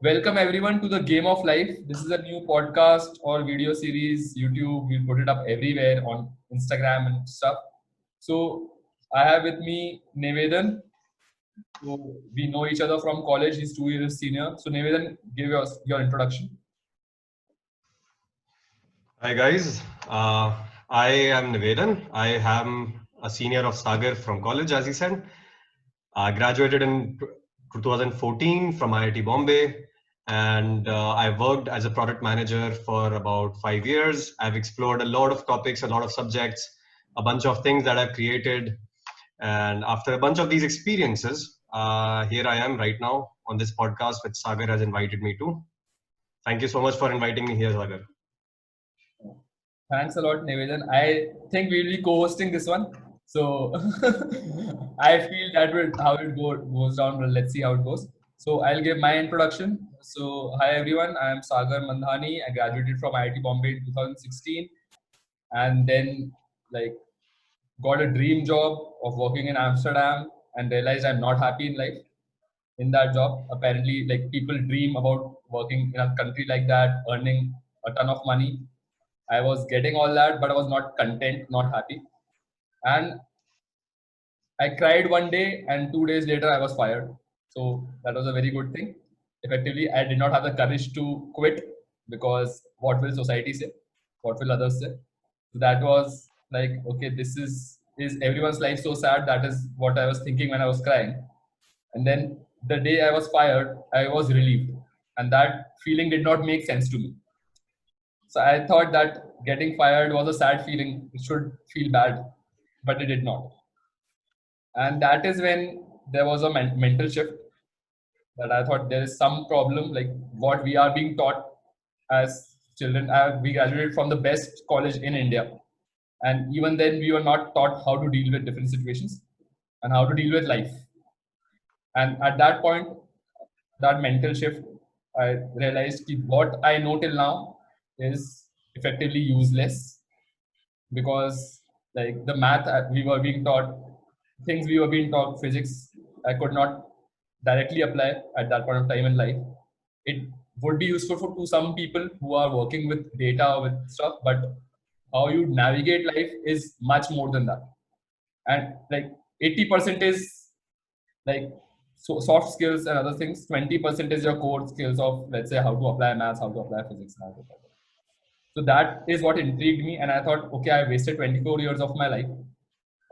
Welcome everyone to the Game of Life. This is a new podcast or video series. YouTube, we'll put it up everywhere on Instagram and stuff. So I have with me Nevedan. So we know each other from college. He's 2 years senior. So Nevedan, give us your introduction. Hi guys, I am Nivedan. I am a senior of Sagar from college, as he said. I graduated in 2014 from IIT Bombay, and I worked as a product manager for about 5 years. I've explored a lot of topics, a lot of subjects, a bunch of things that I've created. And after a bunch of these experiences, here I am right now on this podcast, which Sagar has invited me to. Thank you so much for inviting me here, Sagar. Thanks a lot, Nevedan. I think we'll be co-hosting this one. So I feel that will how goes down. Well, let's see how it goes. So I'll give my introduction. So hi everyone, I am Sagar Mandhani. I graduated from IIT Bombay in 2016, and then like got a dream job of working in Amsterdam and realized I'm not happy in life in that job. Apparently, like people dream about working in a country like that, earning a ton of money. I was getting all that, but I was not content, not happy. And I cried one day, and 2 days later, I was fired. So that was a very good thing. Effectively, I did not have the courage to quit because what will society say? What will others say? So that was like, okay, this is everyone's life so sad? That is what I was thinking when I was crying. And then the day I was fired, I was relieved, and that feeling did not make sense to me. So I thought that getting fired was a sad feeling. It should feel bad, but it did not. And that is when there was a mental shift that I thought there is some problem, like what we are being taught as children. We graduated from the best college in India. And even then, we were not taught how to deal with different situations and how to deal with life. And at that point, that mental shift, I realized that what I know till now is effectively useless because like the math we were being taught, things we were being taught, physics, I could not directly apply at that point of time in life. It would be useful for to some people who are working with data or with stuff, but how you navigate life is much more than that. And like 80% is like soft skills and other things. 20% is your core skills of, let's say, how to apply maths, how to apply physics, and how to apply. So that is what intrigued me, and I thought, okay, I wasted 24 years of my life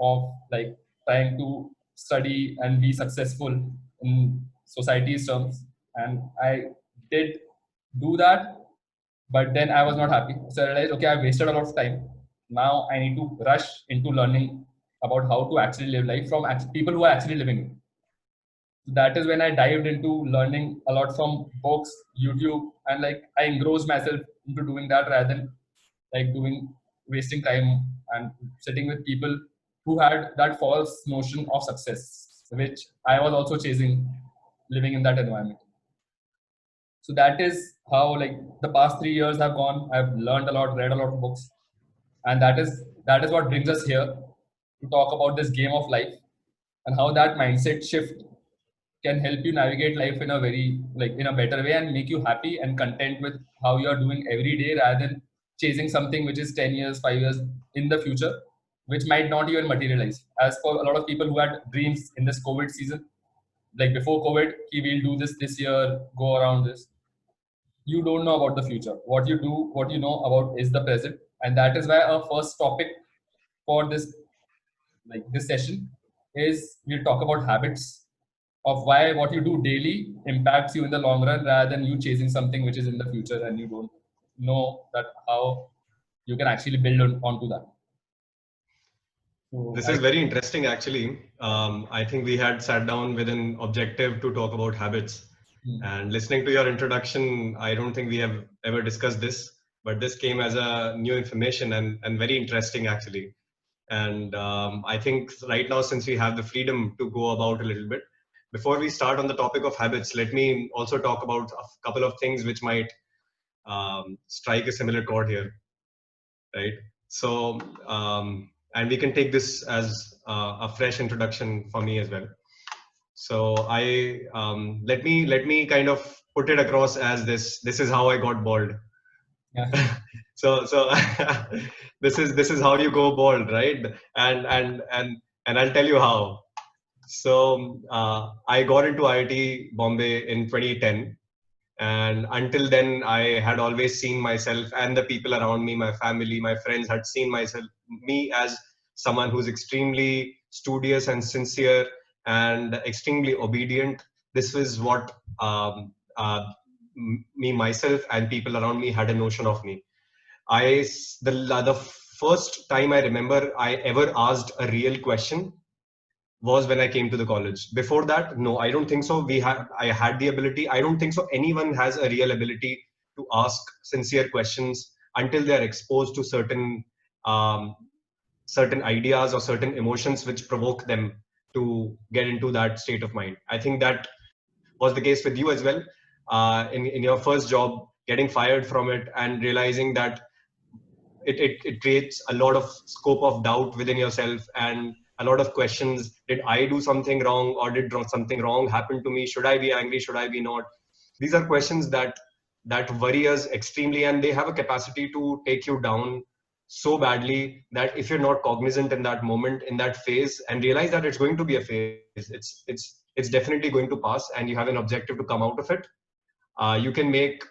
of like trying to study and be successful in society's terms, and I did do that, but then I was not happy. So I realized, okay, I wasted a lot of time. Now I need to rush into learning about how to actually live life from people who are actually living it. That is when I dived into learning a lot from books, YouTube, and like I engrossed myself into doing that rather than like doing wasting time and sitting with people who had that false notion of success, which I was also chasing living in that environment. So that is how like the past 3 years have gone. I've learned a lot, read a lot of books, and that is what brings us here to talk about this game of life and how that mindset shift can help you navigate life in a very like in a better way and make you happy and content with how you are doing every day rather than chasing something which is 10 years 5 years in the future, which might not even materialize. As for a lot of people who had dreams in this COVID season, like before COVID, we'll do this year, go around this. You don't know about the future. What you do, what you know about is the present. And that is why our first topic for this session is we'll talk about habits of why what you do daily impacts you in the long run rather than you chasing something which is in the future and you don't know that how you can actually build onto that. So This is very interesting, actually. I think we had sat down with an objective to talk about habits. And listening to your introduction, I don't think we have ever discussed this, but this came as a new information and very interesting, actually. And I think right now, since we have the freedom to go about a little bit, before we start on the topic of habits, let me also talk about a couple of things which might strike a similar chord here, right? So, and we can take this as a fresh introduction for me as well. So let me kind of put it across as this is how I got bald. Yeah. So this is how you go bald, right? And I'll tell you how. So I got into IIT Bombay in 2010, and until then I had always seen myself and the people around me, my family, my friends, had seen me as someone who's extremely studious and sincere and extremely obedient. This was what me, myself, and people around me had a notion of me. The first time I remember I ever asked a real question was when I came to the college. Before that, no, I don't think so. I had the ability. I don't think so. Anyone has a real ability to ask sincere questions until they are exposed to um, certain ideas or certain emotions which provoke them to get into that state of mind. I think that was the case with you as well. In your first job, getting fired from it and realizing that it creates a lot of scope of doubt within yourself and a lot of questions. Did I do something wrong, or did something wrong happen to me? Should I be angry? Should I be not? These are questions that worry us extremely, and they have a capacity to take you down so badly that if you're not cognizant in that moment, in that phase, and realize that it's going to be a phase, it's definitely going to pass, and you have an objective to come out of it. You can make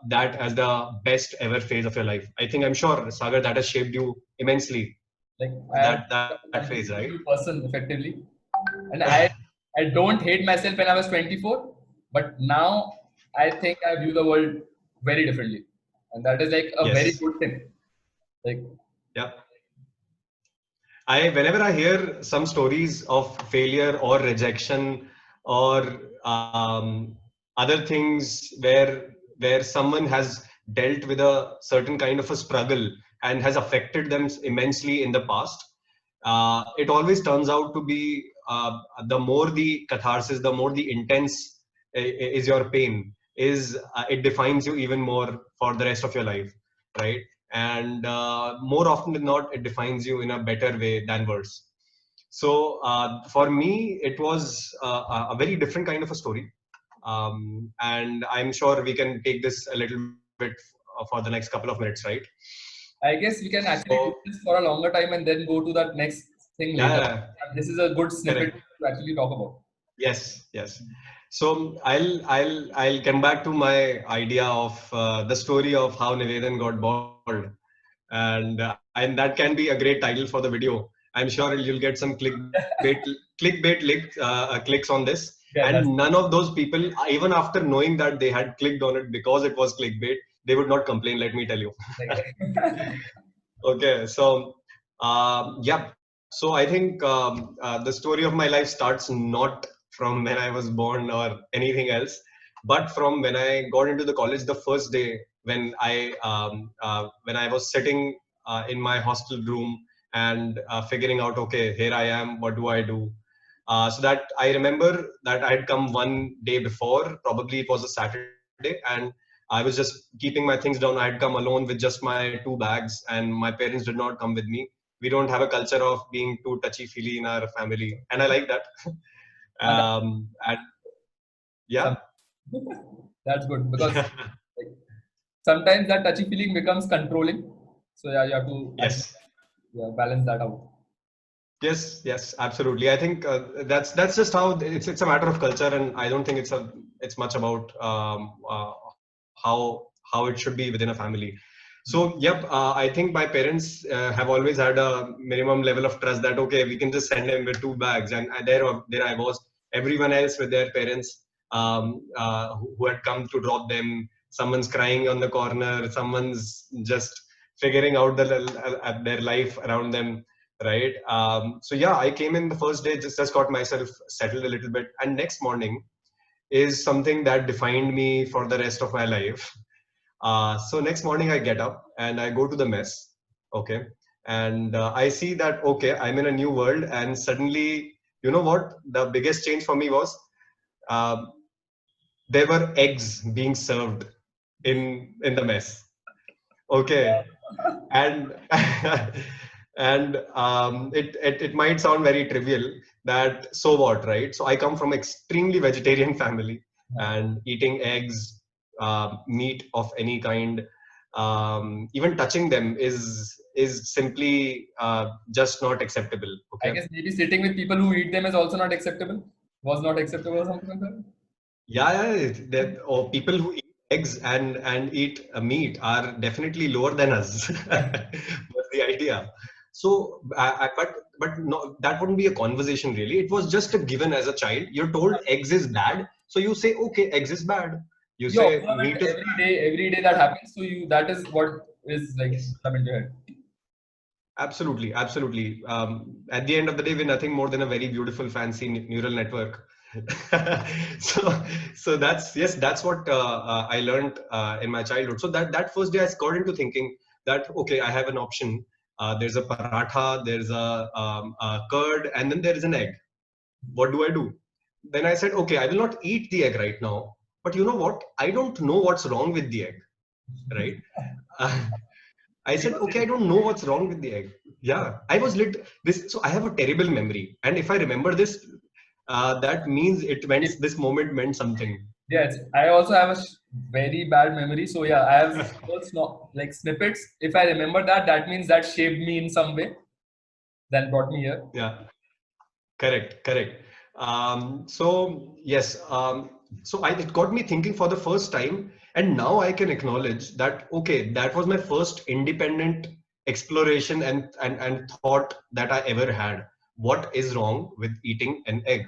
that as the best ever phase of your life. I think, I'm sure, Sagar, that has shaped you immensely. Like I am That a phase, right? new person effectively, and I don't hate myself when I was 24, but now I think I view the world very differently, and that is like a very Yes. good thing. Like Yeah. Whenever I hear some stories of failure or rejection or other things where someone has dealt with a certain kind of a struggle and has affected them immensely in the past, it always turns out to be the more the catharsis, the more the intense is your pain, is it defines you even more for the rest of your life, right? And more often than not, it defines you in a better way than worse. So for me, it was a very different kind of a story, and I'm sure we can take this a little bit for the next couple of minutes, right? I guess we can actually So do this for a longer time and then go to that next thing yeah, later. yeah, And this is a good snippet correct. to actually talk about. Yes, yes. So I'll come back to my idea of the story of how Nivedan got bald, and that can be a great title for the video. I'm sure you'll get some clicks on this, Yeah, and that's none of those people, even after knowing that they had clicked on it because it was clickbait, they would not complain. Let me tell you. like, Okay, so yeah, so I think the story of my life starts not from when I was born or anything else, but from when I got into the college the first day, when I was sitting in my hostel room and figuring out, okay, here I am, what do I do? So that I remember that I had come one day before, probably it was a Saturday, and I was just keeping my things down. I had come alone with just my two bags, and my parents did not come with me. We don't have a culture of being too touchy feely in our family, and I like that. and that- And yeah, some- that's good because like, sometimes that touchy feeling becomes controlling. So yeah, you have to actually yes. balance that out. Yes, yes, absolutely. I think that's just how it's a matter of culture, and I don't think it's much about how it should be within a family. So yep, I think my parents have always had a minimum level of trust that okay, we can just send him with two bags, and there I was, everyone else with their parents who had come to drop them. Someone's crying on the corner, someone's just figuring out their life around them, right? So yeah, I came in the first day, just got myself settled a little bit, and next morning is something that defined me for the rest of my life. So next morning I get up and I go to the mess, okay, and I see that okay, I'm in a new world, and suddenly, you know what? The biggest change for me was um, there were eggs being served in the mess, okay, and and it might sound very trivial that so what, right? So I come from extremely vegetarian family, and eating eggs, meat of any kind, even touching them is simply just not acceptable. I Okay. guess maybe sitting with people who eat them is also not acceptable. Was not acceptable or something like that. Yeah, that or people who eat eggs and eat meat are definitely lower than us. Was the idea. So, but no, that wouldn't be a conversation really. It was just a given as a child. You're told eggs is bad, so you say okay, eggs is bad. You You say observe meat it is every day that happens. So you that is what is like yes. come into your head. Absolutely, absolutely. At the end of the day, we're nothing more than a very beautiful, fancy neural network. so, so that's yes, that's what I learned in my childhood. So that first day, I got into thinking that okay, I have an option. There's a paratha, there's a curd, and then there is an egg. What do I do? Then I said, okay, I will not eat the egg right now. But you know what? I don't know what's wrong with the egg, right? I said, Because okay, I don't know what's wrong with the egg. Yeah, I was lit this. So I have a terrible memory, and if I remember this, that means it meant it, this moment meant something. yes, I also have a very bad memory. So yeah, I have first like snippets. If I remember that, that means that shaped me in some way. Then brought me here. Yeah, correct, correct. So yes, it got me thinking for the first time, and now I can acknowledge that okay, that was my first independent exploration and thought that I ever had. What is wrong with eating an egg?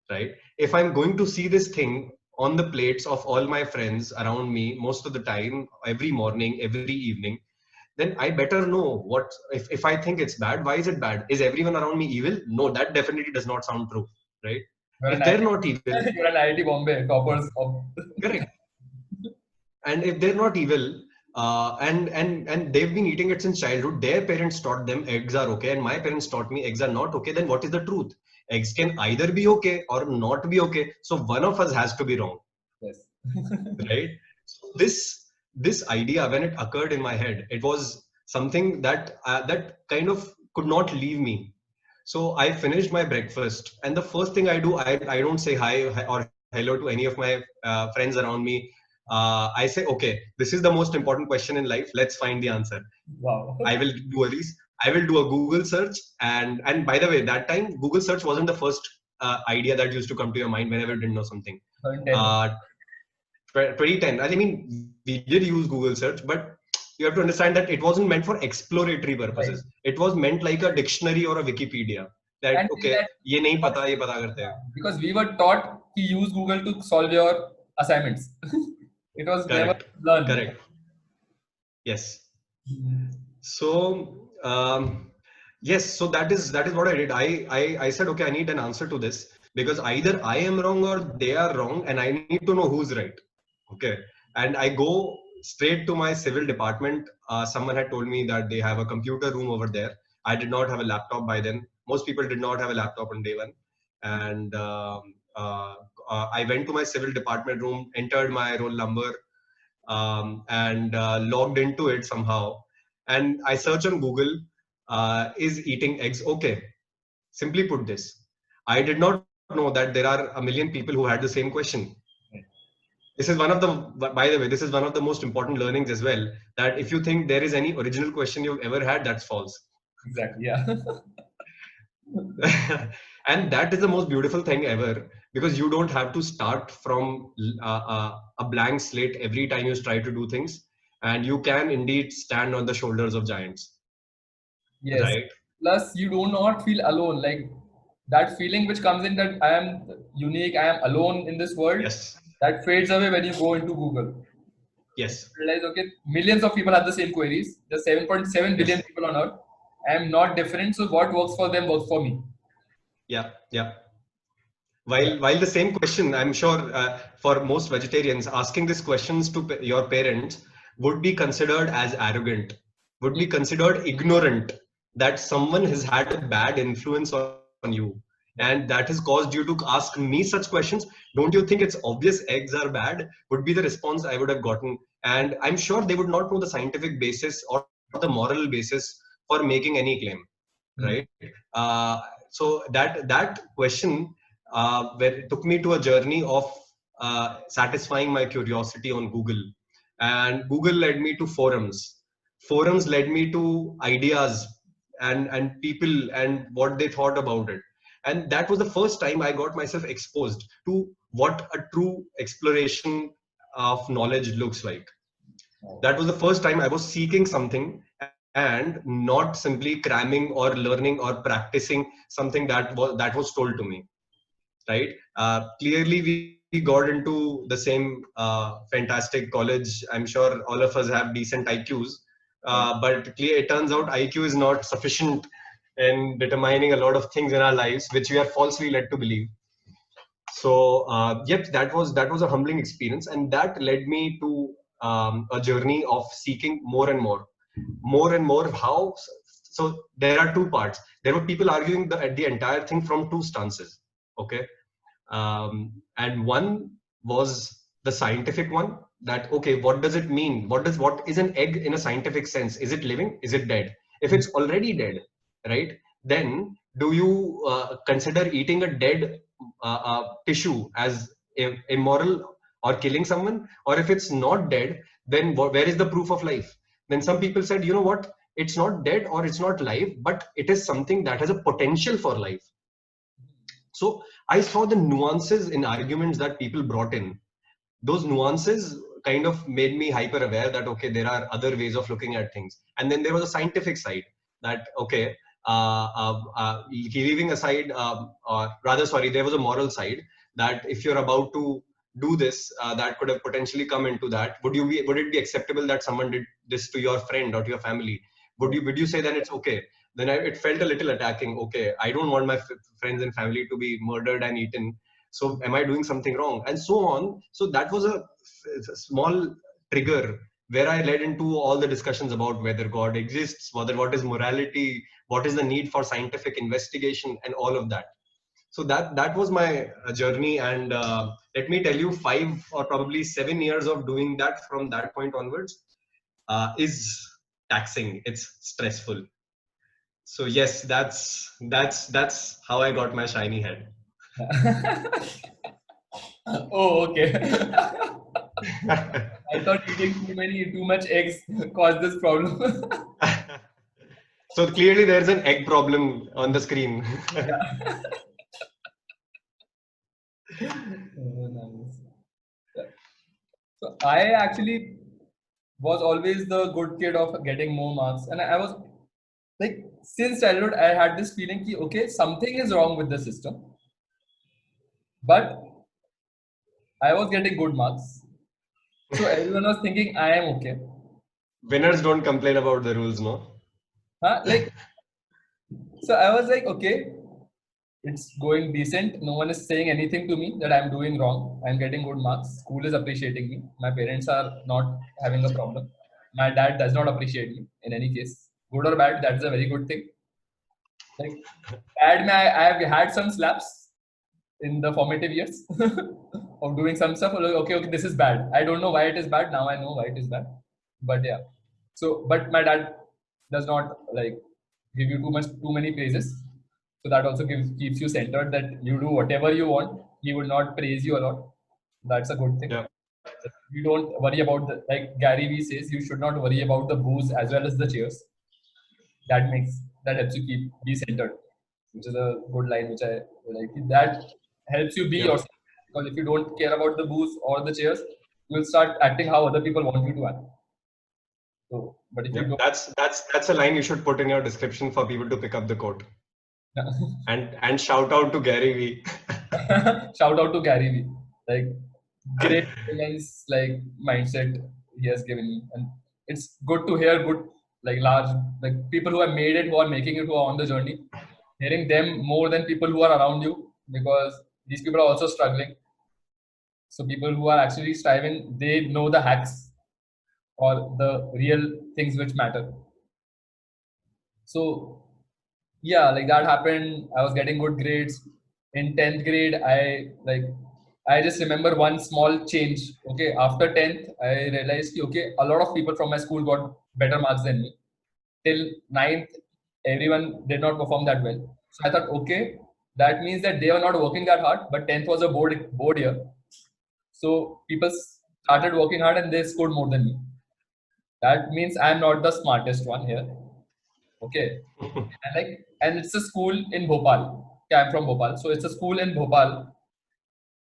Right? If I'm going to see this thing on the plates of all my friends around me most of the time, every morning, every evening, then I better know what if I think it's bad, why is it bad? Is everyone around me evil? No, that definitely does not sound true, right? You're If an they're IT, not evil, you're an IIT Bombay toppers of. correct. And if they're not evil, and they've been eating it since childhood, their parents taught them eggs are okay, and my parents taught me eggs are not okay, then what is the truth? Eggs can either be okay or not be okay. So one of us has to be wrong, Yes. right? So this idea, when it occurred in my head, it was something that kind of could not leave me. So I finished my breakfast, and the first thing I do, I don't say hi or hello to any of my friends around me. I say, okay, this is the most important question in life. Let's find the answer. Wow. I will do a I will do a Google search, and by the way, that time Google search wasn't the first idea that used to come to your mind whenever you didn't know something. 10. Uh, 2010. I mean, we did use Google search, but you have to understand that it wasn't meant for exploratory Right. purposes. It was meant like a dictionary or a Wikipedia. That And we okay, had, ये नहीं पता ये पता करते हैं. because we were taught to use Google to solve your assignments. It was never Correct, learned. correct. Yes. So yes, so that is what I did. I said okay, I need an answer to this because either I am wrong or they are wrong, and I need to know who's right. Okay, and I go straight to my civil department. Someone had told me that they have a computer room over there. I did not have a laptop by then. Most people did not have a laptop on day one, and I went to my civil department room, entered my roll number, and logged into it somehow. And I search on Google, is eating eggs okay? Simply put this, I did not know that there are a million people who had the same question. This is one of the, by the way, this is one of the most important learnings as well, that if you think there is any original question you've ever had, that's false. Exactly. Yeah. And that is the most beautiful thing ever, because you don't have to start from a blank slate every time you try to do things, and you can indeed stand on the shoulders of giants, Yes. right? Plus, you do not feel alone. Like that feeling which comes in that I am unique, I am alone in this world, Yes, that fades away when you go into Google. And yes, you realize, okay, millions of people have the same queries. There's 7.7 billion yes, people on Earth. I am not different. So what works for them works for me. yeah, yeah. Yeah. While the same question, I'm sure for most vegetarians, asking these questions to your parents would be considered as arrogant, would be considered ignorant, that someone has had a bad influence on you, and that has caused you to ask me such questions. Don't you think it's obvious eggs are bad? Would be the response I would have gotten. And I'm sure they would not know the scientific basis or the moral basis for making any claim, right? Mm. So that question where it took me to a journey of satisfying my curiosity on Google, and Google led me to forums. Forums led me to ideas and people and what they thought about it. And that was the first time I got myself exposed to what a true exploration of knowledge looks like. That was the first time I was seeking something and not simply cramming or learning or practicing something that was told to me. Right? Clearly, we got into the same fantastic college. I'm sure all of us have decent IQs, but it turns out IQ is not sufficient in determining a lot of things in our lives, which we are falsely led to believe. So, yep, that was a humbling experience, and that led me to a journey of seeking more and more. How? So there are two parts. There were people arguing the entire thing from two stances. Okay, and one was the scientific one, that okay, what does it mean, what is an egg in a scientific sense? Is it living, is it dead? If it's already dead, right, then do you consider eating a dead tissue as immoral or killing someone? Or if it's not dead, then where is the proof of life? Then some people said, you know what, it's not dead or it's not live, but it is something that has a potential for life. So I saw the nuances in arguments that people brought in. Those nuances kind of made me hyper aware that, okay, there are other ways of looking at things. And then there was a scientific side that, okay, leaving aside, or rather, sorry, there was a moral side that if you're about to do this, that could have potentially come into that. Would it be acceptable that someone did this to your friend or to your family? Would you say then it's okay? Then it felt a little attacking. Okay, I don't want my friends and family to be murdered and eaten. So am I doing something wrong? And so on. So that was a small trigger where I led into all the discussions about whether God exists, what is morality, what is the need for scientific investigation, and all of that. So that was my journey. And let me tell you, 5 or probably 7 years of doing that from that point onwards is taxing. It's stressful. So yes, that's how I got my shiny head. Oh, okay. I thought eating too much eggs caused this problem. So clearly there's an egg problem on the screen. Oh, nice. So I actually was always the good kid of getting more marks, and I was like, since childhood I had this feeling that okay, something is wrong with the system, but I was getting good marks, so everyone was thinking I am okay. Winners don't complain about the rules, no? Huh? Like, so I was like, okay, it's going decent. No one is saying anything to me that I'm doing wrong. I'm getting good marks. School is appreciating me. My parents are not having a problem. My dad does not appreciate me in any case. Good or bad, that's a very good thing. Like, bad, I have had some slaps in the formative years of doing some stuff. Like, okay, this is bad. I don't know why it is bad. Now I know why it is bad. But yeah. So, but my dad does not like give you too many praises. So that also keeps you centered that you do whatever you want. He would not praise you a lot. That's a good thing. Yeah. You don't worry about like Gary Vee says, you should not worry about the booze as well as the cheers. That helps you be centered, which is a good line which I like. That helps you be Yeah. yourself, because if you don't care about the booze or the cheers, you will start acting how other people want you to act. So, but if you don't, that's a line you should put in your description for people to pick up the quote. And shout out to Gary Vee. shout out to Gary Vee, like great like mindset he has given me, and it's good to hear good like large like people who have made it, who are making it, who are on the journey, hearing them more than people who are around you, because these people are also struggling. So people who are actually striving, they know the hacks or the real things which matter. So yeah, like that happened. I was getting good grades in 10th grade. I just remember one small change. Okay, after 10th I realized okay, a lot of people from my school got better marks than me. Till 9th everyone did not perform that well. So I thought okay, that means that they were not working that hard, but 10th was a board year. So people started working hard and they scored more than me. That means I'm not the smartest one here. Okay. And it's a school in Bhopal. Okay, I'm from Bhopal. So it's a school in Bhopal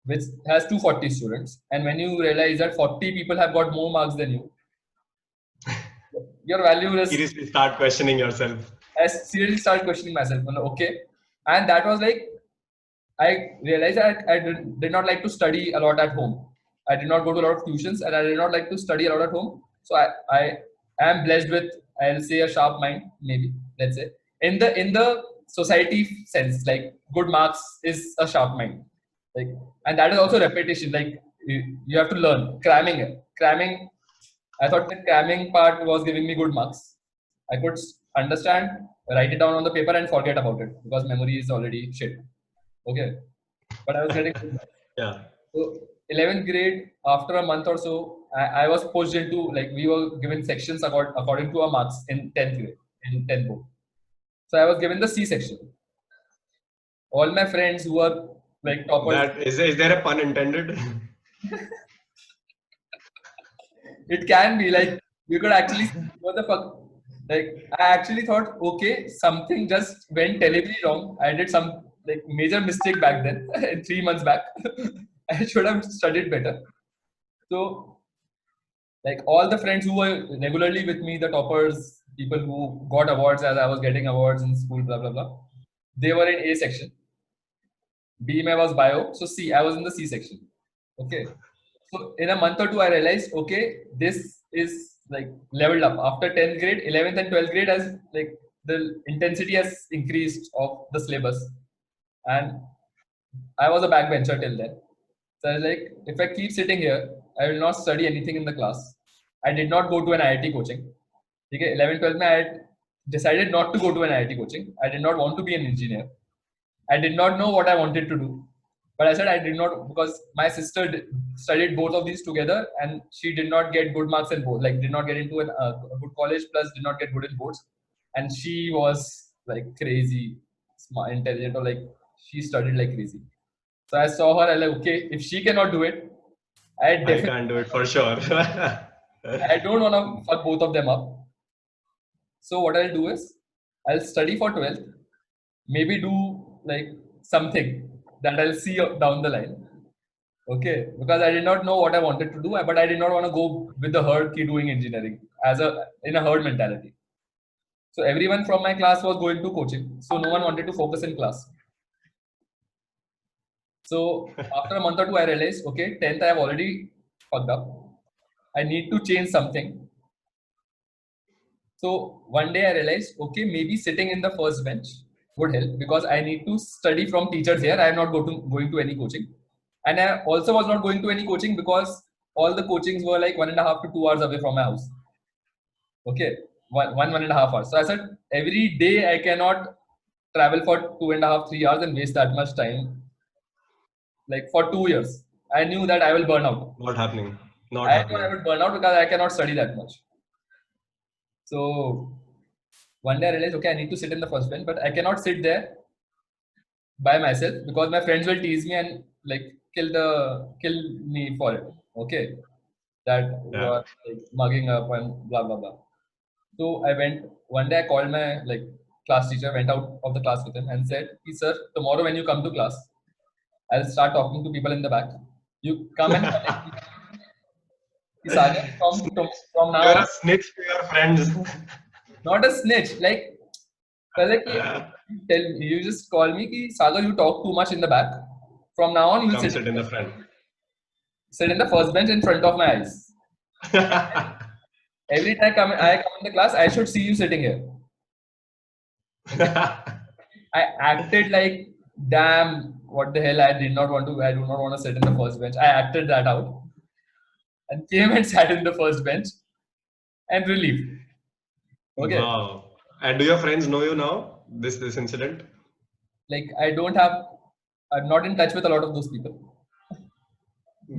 which has 240 students. And when you realize that 40 people have got more marks than you, your value is. Seriously, start questioning yourself. I seriously started questioning myself. Okay. And that was like, I realized that I did not like to study a lot at home. I did not go to a lot of tuitions and I did not like to study a lot at home. So I am blessed with, I'll say, a sharp mind, maybe, let's say. In the society sense, like good marks is a sharp mind. Like, and that is also repetition. Like you have to learn. Cramming. I thought the cramming part was giving me good marks. I could understand, write it down on the paper and forget about it because memory is already shit. Okay. But I was getting good marks. Yeah. So 11th grade, after a month or so, I was pushed into, like, we were given sections according to our marks in 10th grade, in 10th board. So I was given the C section. All my friends who were like toppers. Is there a pun intended? It can be like, you could actually, what the fuck? Like, I actually thought, okay, something just went terribly wrong. I did some like major mistake back then, 3 months back. I should have studied better. So, like, all the friends who were regularly with me, the toppers, people who got awards as I was getting awards in school, blah blah blah, they were in A section. B my was bio. So C, I was in the C section. Okay. So in a month or two, I realized, okay, this is like leveled up. After 10th grade, 11th and 12th grade, as like the intensity has increased of the syllabus. And I was a backbencher till then. So I was like, if I keep sitting here, I will not study anything in the class. I did not go to an IIT coaching. Okay, 11th, 12th, I had decided not to go to an IIT coaching. I did not want to be an engineer. I did not know what I wanted to do. But I said I did not, because my sister studied both of these together and she did not get good marks in both, like did not get into a good college, plus did not get good in boards. And she was like crazy, smart, intelligent, or like she studied like crazy. So I saw her, I like, okay, if she cannot do it, I can't do it for sure. I don't want to fuck both of them up. So what I'll do is, I'll study for 12th, maybe do like something that I'll see down the line. Okay, because I did not know what I wanted to do, but I did not want to go with the herd key doing engineering in a herd mentality. So everyone from my class was going to coaching, so no one wanted to focus in class. So after a month or two, I realized, okay, 10th I have already fucked up. I need to change something. So one day I realized, okay, maybe sitting in the first bench would help, because I need to study from teachers here. I am not going to any coaching. And I also was not going to any coaching because all the coachings were like 1.5 to 2 hours away from my house. Okay, 1.5 hours. So I said, every day I cannot travel for 2.5, 3 hours and waste that much time. Like for 2 years, I knew that I will burn out. Not happening. I knew I would burn out because I cannot study that much. So one day I realized, okay, I need to sit in the first bench, but I cannot sit there by myself because my friends will tease me and like kill me for it. Okay, that you are like mugging up and blah blah blah. So I went one day. I called my like class teacher, went out of the class with him, and said, "Sir, tomorrow when you come to class, I'll start talking to people in the back. You come and Sagar, from now you're on, a snitch to your friends." Not a snitch. Like you just call me ki, Sagar, you talk too much in the back. From now on, you sit in the front. Sit in the first bench in front of my eyes. Every time I come in the class, I should see you sitting here. I acted like, damn, what the hell? I do not want to sit in the first bench. I acted that out and came and sat in the first bench and relieved. Okay. Wow. And do your friends know you now? This incident? Like I'm not in touch with a lot of those people.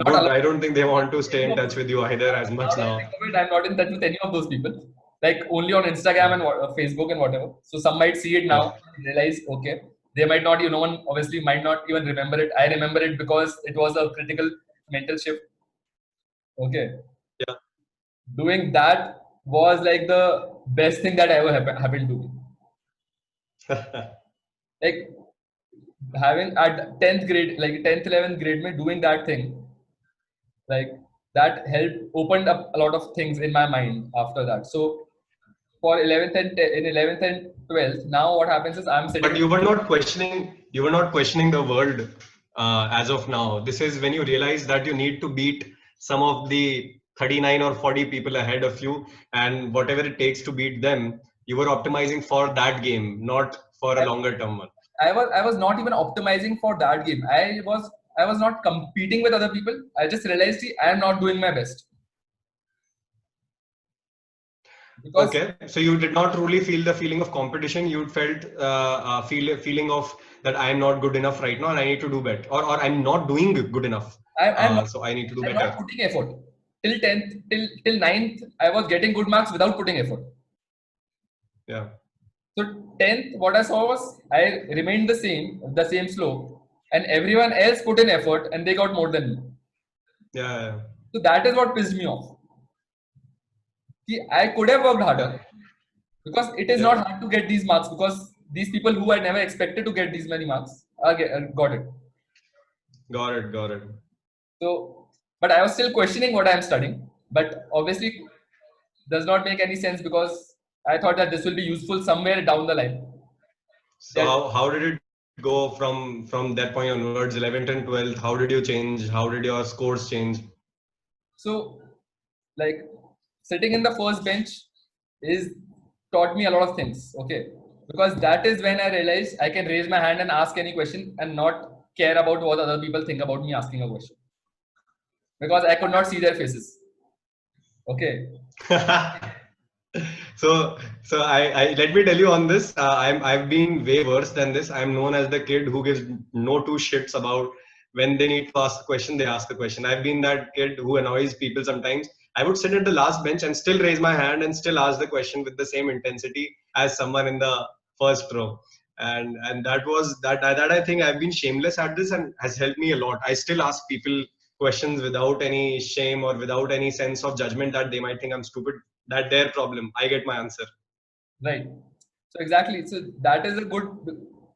Good. I don't think they want to stay in touch with you either as much now. I'm not in touch with any of those people. Like only on Instagram and Facebook and whatever. So some might see it now and realize, okay, they might not, no one obviously might not even remember it. I remember it because it was a critical mental shift. Okay. Yeah. Doing that was like the best thing that ever happened to me. Like having at 10th grade, like 10th, 11th grade, me doing that thing, like that helped opened up a lot of things in my mind after that. So for 11th and in 11th and 12th, now what happens is I'm sitting. But you were not questioning the world as of now. This is when you realize that you need to beat some of the 39 or 40 people ahead of you, and whatever it takes to beat them, you were optimizing for that game, not for a longer term one. I was not even optimizing for that game. I was not competing with other people. I just realized I am not doing my best. Because Okay, so you did not really feel the feeling of competition. You felt feeling of that I am not good enough right now, and I need to do better, or I'm not doing good enough. I'm not, So I need to do I'm better. not putting effort. Till 10th, till 9th, I was getting good marks without putting effort. Yeah. So 10th, what I saw was I remained the same slope, and everyone else put in effort and they got more than me. Yeah. So that is what pissed me off. I could have worked harder because it is Yeah. not hard to get these marks because these people who I never expected to get these many marks got it. Got it. Got it. So, but I was still questioning what I am studying. But obviously, does not make any sense because I thought that this will be useful somewhere down the line. So That, how did it go from that point onwards, 11th and 12th? How did you change? How did your scores change? so, like sitting in the first bench is taught me a lot of things. Okay, because that is when I realized I can raise my hand and ask any question and not care about what other people think about me asking a question because I could not see their faces. Okay, So I let me tell you on this. I've been way worse than this. I'm known as the kid who gives no two shits about when they need to ask a question. They ask a question. I've been that kid who annoys people sometimes. I would sit at the last bench and still raise my hand and still ask the question with the same intensity as someone in the first row. And that I think I've been shameless at this and has helped me a lot. I still ask people questions without any shame or without any sense of judgment that they might think I'm stupid. That their problem. I get my answer. right. So exactly. So that is a good.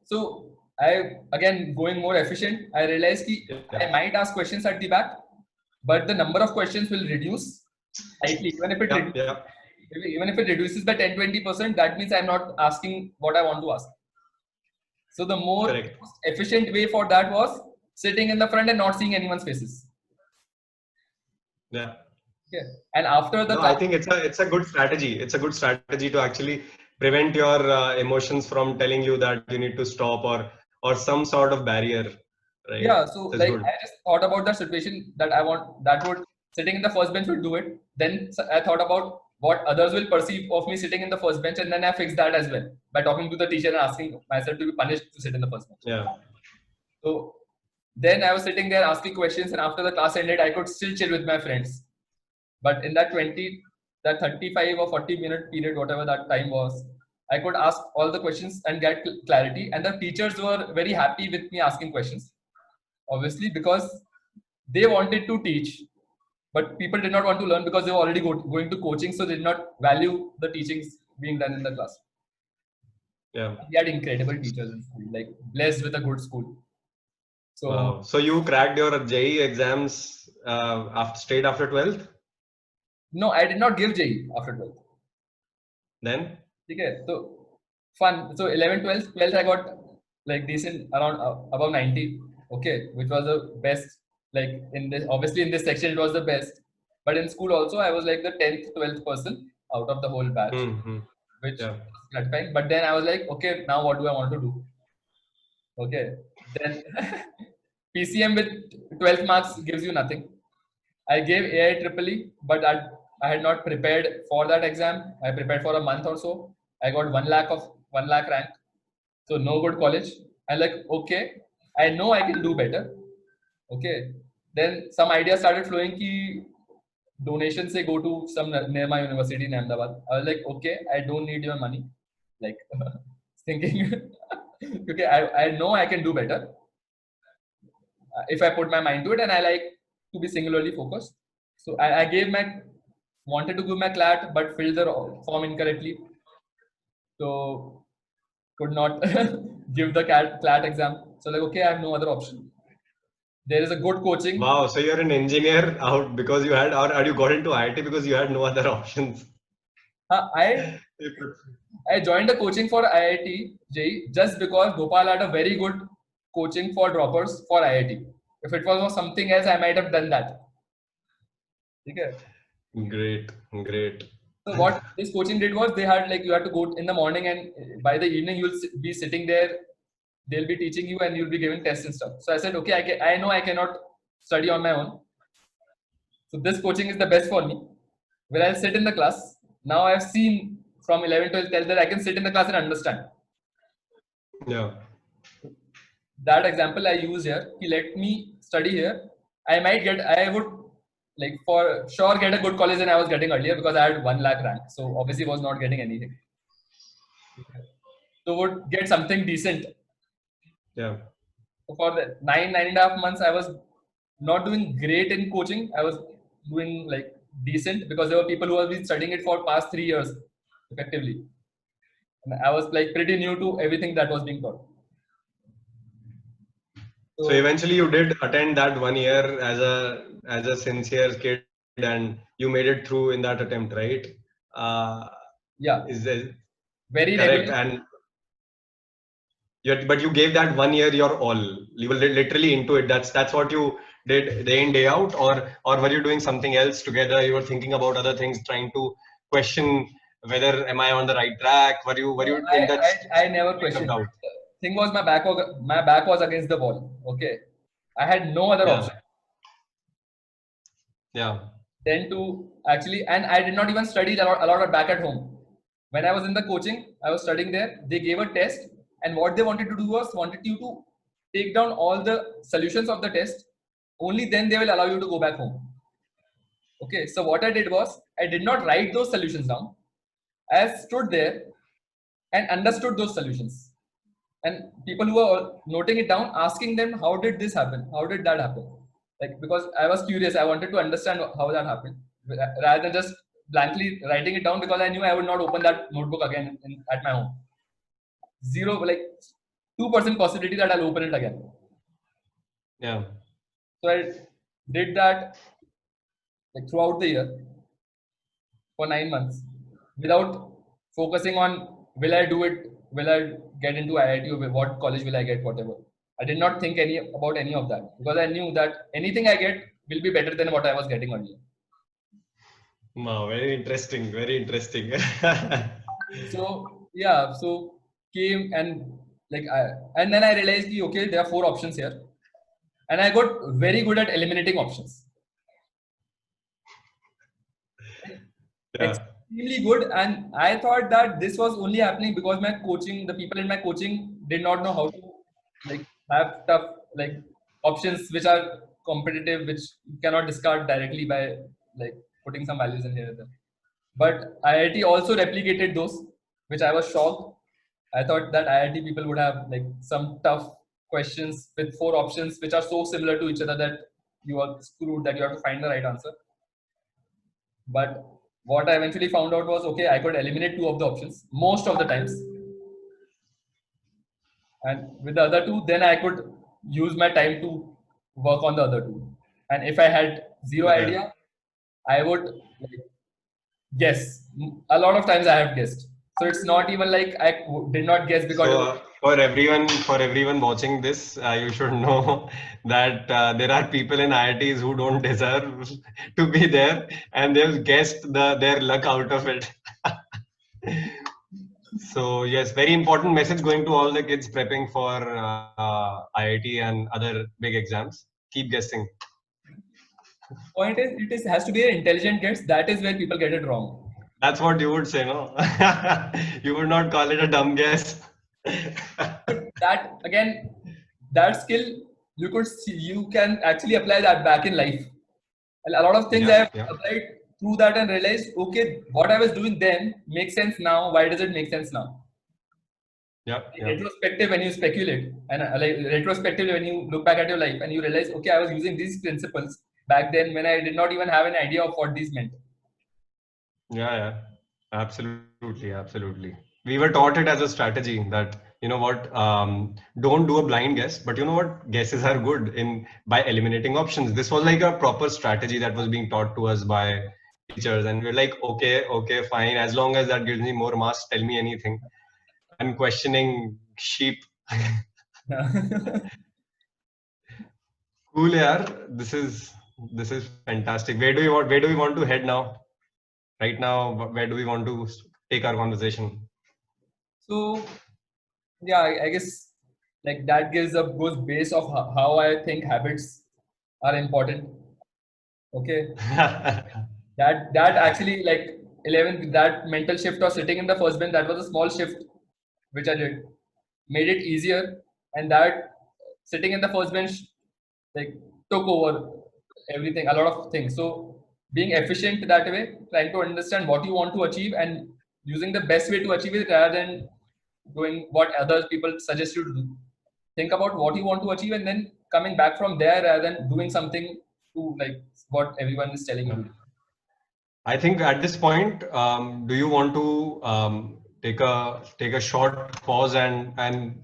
So I again going more efficient. I realized I Yeah. might ask questions at the back, but the number of questions will reduce slightly. Yeah. Yeah. Even if it reduces by 10-20%, that means I'm not asking what I want to ask. So the Correct. most efficient way for that was sitting in the front and not seeing anyone's faces. Yeah. Okay. And after the No, I class, think it's a good strategy. It's a good strategy to actually prevent your emotions from telling you that you need to stop or some sort of barrier, right? yeah. So It's like good. I just thought about the situation that I want that would sitting in the first bench would do it. Then I thought about what others will perceive of me sitting in the first bench, and then I fixed that as well by talking to the teacher and asking myself to be punished to sit in the first bench. Yeah. So then I was sitting there asking questions, and after the class ended, I could still chill with my friends. But in that 35 or 40-minute period, whatever that time was, I could ask all the questions and get clarity. And the teachers were very happy with me asking questions, obviously, because they wanted to teach, but people did not want to learn because they were already going to coaching, so they did not value the teachings being done in the class. Yeah. We had incredible teachers in school, like blessed with a good school. So Wow. So you cracked your JEE exams straight after 12th? no, I did not give JEE after 12th. Then? Okay, so fun. So 11, 12, 12th, I got like decent around above 90. Okay, which was the best. Like in this, obviously in this section, it was the best. But in school also, I was like the 10th, 12th person out of the whole batch, Hmm. which Yeah. was gratifying. But then I was like, okay, now what do I want to do? Okay, then PCM with 12 marks gives you nothing. I gave AI Triple E, but I had not prepared for that exam. I prepared for a month or so. I got 1 lakh rank. So no good college. I like, okay, I know I can do better. Okay. Then some ideas started flowing ki donation say go to some near my university in Ahmedabad. I was like, okay, I don't need your money. Like thinking, okay, I know I can do better if I put my mind to it, and I like to be singularly focused. So I wanted to give my CLAT, but filled the form incorrectly. So could not give the CLAT exam. So like, okay, I have no other option. There is a good coaching. Wow, so you're an engineer out because you had, or you got into IIT because you had no other options? I joined the coaching for IIT JEE just because Gopal had a very good coaching for droppers for IIT. If it was something else, I might have done that. Okay. Great, great. So what this coaching did was they had like you had to go in the morning and by the evening you'll be sitting there. They'll be teaching you and you'll be giving tests and stuff. So I said, okay, I know I cannot study on my own. So this coaching is the best for me. Where I'll sit in the class. Now I've seen from 11, 12, 12 that I can sit in the class and understand. Yeah. That example I used here, he let me study here. I would like for sure get a good college than I was getting earlier because I had 1 lakh rank. So obviously was not getting anything. So would get something decent. Yeah. So for the 9.5 months, I was not doing great in coaching. I was doing like decent because there were people who have been studying it for past 3 years effectively. And I was like pretty new to everything that was being taught. So eventually you did attend that 1 year as a sincere kid and you made it through in that attempt, right? Yeah. Is that very correct? regular. But you gave that 1 year your all. You were literally into it. That's what you did day in, day out, or were you doing something else together? You were thinking about other things, trying to question whether am I on the right track? Were you in that? I never questioned. Thing was my back was against the wall. Okay, I had no other option. Yeah. Then to actually, and I did not even study a lot back at home. When I was in the coaching, I was studying there. They gave a test, and what they wanted to do was wanted you to take down all the solutions of the test. Only then they will allow you to go back home. Okay, so what I did was I did not write those solutions down. I stood there and understood those solutions. And people who are noting it down, asking them, how did this happen? How did that happen? Like, because I was curious, I wanted to understand how that happened rather than just blankly writing it down because I knew I would not open that notebook again at my home. 2% possibility that I'll open it again. Yeah. So I did that like throughout the year for 9 months without focusing on will I do it, will I get into IIT or what college will I get, whatever. I did not think about any of that because I knew that anything I get will be better than what I was getting earlier. Wow, very interesting, very interesting. So yeah, so came and and then I realized okay, there are 4 options here, and I got very good at eliminating options. Yeah. Extremely good, and I thought that this was only happening because the people in my coaching did not know how to have tough options which are competitive, which you cannot discard directly by putting some values in here and there. But IIT also replicated those, which I was shocked. I thought that IIT people would have some tough questions with 4 options which are so similar to each other that you are screwed, that you have to find the right answer. But what I eventually found out was, okay, I could eliminate 2 of the options most of the times. And with the other 2, then I could use my time to work on the other 2. And if I had zero idea, I would guess. A lot of times I have guessed. So it's not even like I did not guess because. So, for everyone watching this, you should know that there are people in IITs who don't deserve to be there, and they've guessed their luck out of it. So yes, very important message going to all the kids prepping for IIT and other big exams. Keep guessing. Point is, it has to be an intelligent guess. That is where people get it wrong. That's what you would say, no? You would not call it a dumb guess. That again, that skill you can actually apply that back in life. A lot of things I have applied through that and realized, okay, what I was doing then makes sense now. Why does it make sense now? Retrospective when you speculate, and retrospectively when you look back at your life and you realize, okay, I was using these principles back then when I did not even have an idea of what these meant. Yeah, absolutely. We were taught it as a strategy that, you know what, don't do a blind guess, but you know what, guesses are good in by eliminating options. This was like a proper strategy that was being taught to us by teachers, and we're like, okay, fine, as long as that gives me more marks, tell me anything. I'm questioning sheep. Cool, yaar. This is fantastic. Where do we want to head now? Right now, where do we want to take our conversation? So yeah, I guess like that gives a good base of how I think habits are important. Okay, that actually like 11 that mental shift of sitting in the first bench, that was a small shift which I did, made it easier, and that sitting in the first bench like took over everything, a lot of things. So being efficient that way, trying to understand what you want to achieve and using the best way to achieve it rather than doing what other people suggest you to do. Think about what you want to achieve and then coming back from there rather than doing something to like what everyone is telling you to do. I think at this point, do you want to take a short pause and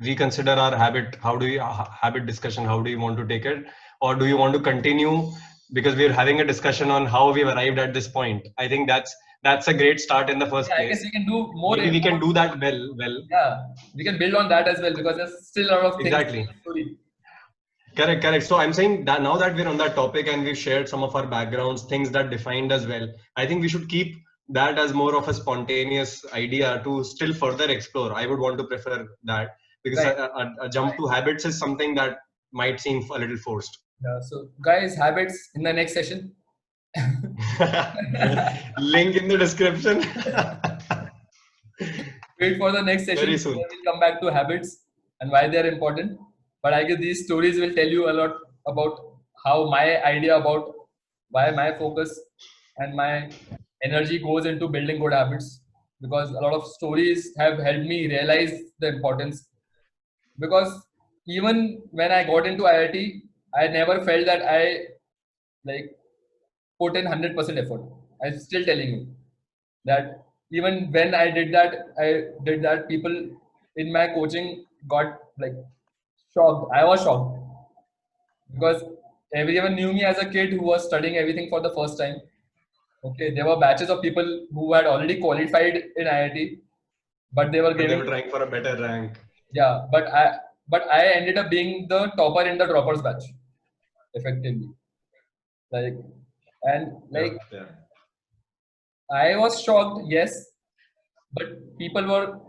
reconsider our habit? How do you habit discussion? How do you want to take it, or do you want to continue? Because we're having a discussion on how we've arrived at this point. I think that's a great start in the first Yeah, I place. guess we can do more. Maybe we can do that well. Yeah, we can build on that as well because there's still a lot of things. Exactly. Correct. So I'm saying that now that we're on that topic and we've shared some of our backgrounds, things that defined us well, I think we should keep that as more of a spontaneous idea to still further explore. I would want to prefer that because Right. a jump to habits is something that might seem a little forced. Yeah, so guys, habits in the next session. Link in the description. Wait for the next session. Very soon. We'll come back to habits and why they're important. But I guess these stories will tell you a lot about how my idea about why my focus and my energy goes into building good habits. Because a lot of stories have helped me realize the importance. Because even when I got into IIT, I never felt that I like put in 100% effort. I'm still telling you that even when I did that, people in my coaching got like shocked. I was shocked because everyone knew me as a kid who was studying everything for the first time. Okay, there were batches of people who had already qualified in IIT, but they were They giving were trying for a better rank. yeah. But I ended up being the topper in the droppers batch, effectively. Like and like Yeah. I was shocked, yes, but people were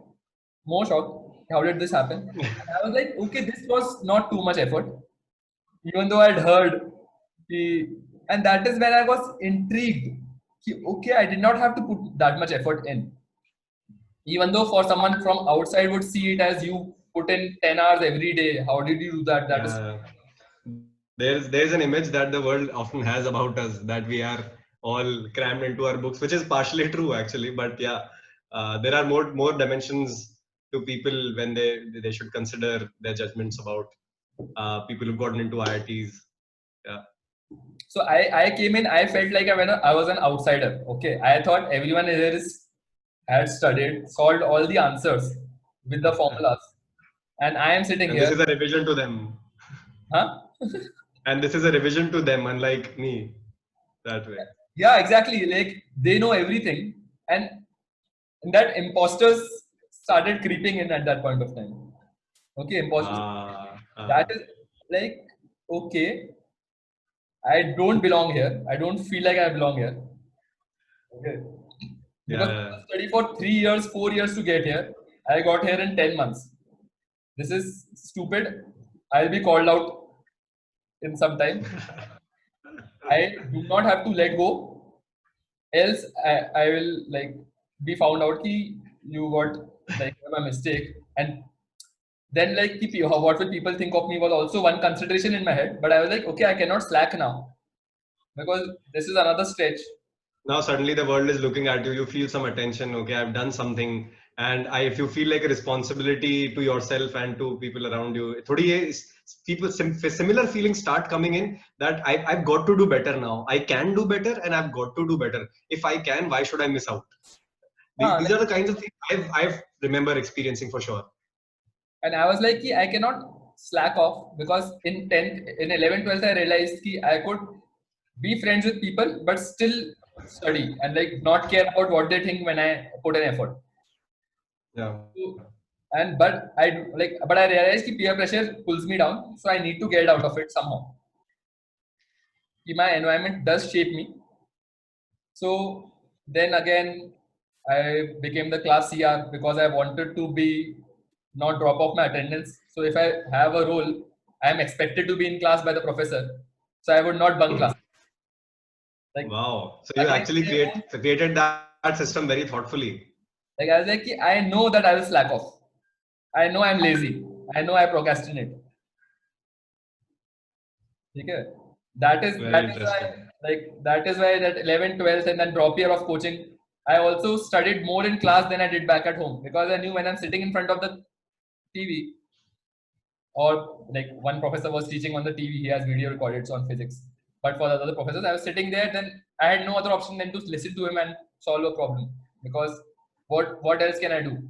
more shocked. How did this happen? And I was like, okay, this was not too much effort, even though I'd heard the, and that is when I was intrigued. Okay, I did not have to put that much effort in. Even though for someone from outside would see it as you put in 10 hours every day. How did you do that? That is There's an image that the world often has about us that we are all crammed into our books, which is partially true actually. But yeah, there are more dimensions to people when they should consider their judgments about people who've gotten into IITs. Yeah. so I came in, I felt like I was an outsider. Okay. I thought everyone here had studied, solved all the answers with the formulas. And I am sitting And here. this is a revision to them. Huh? And this is a revision to them, unlike me, that way. Yeah, exactly. Like they know everything. And that imposters started creeping in at that point of time. Okay, imposters. That is like, okay, I don't belong here. I don't feel like I belong here. Okay. Because I studied for 3 years, 4 years to get here. I got here in 10 months. This is stupid. I'll be called out in some time. I do not have to let go. Else I will like be found out ki you got like a mistake. And then like what will people think of me was also one consideration in my head. But I was like, okay, I cannot slack now. Because this is another stretch. Now suddenly the world is looking at you. You feel some attention. Okay, I've done something, and if you feel like a responsibility to yourself and to people around you, थोड़ी ये people similar feelings start coming in that I've got to do better now. I can do better, and I've got to do better. If I can, why should I miss out? These are the kinds of things I've remember experiencing for sure. And I was like, ki, I cannot slack off, because in 10th, in 11th, 12th, I realized ki I could be friends with people, but still study and like not care about what they think when I put an effort. Yeah. And but I realized ki peer pressure pulls me down, so I need to get out of it somehow. Ki my environment does shape me. So then again, I became the class CR because I wanted to be not drop off my attendance. So if I have a role, I am expected to be in class by the professor. So I would not bunk class. Like, wow. So you actually created that system very thoughtfully. Like I was like, I know that I will slack off. I know I'm lazy. I know I procrastinate. Okay. That is why that 11th, 12th, and then drop year of coaching, I also studied more in class than I did back at home, because I knew when I'm sitting in front of the TV, or like one professor was teaching on the TV, he has video recorded on physics. But for the other professors, I was sitting there, then I had no other option than to listen to him and solve a problem. Because what else can I do?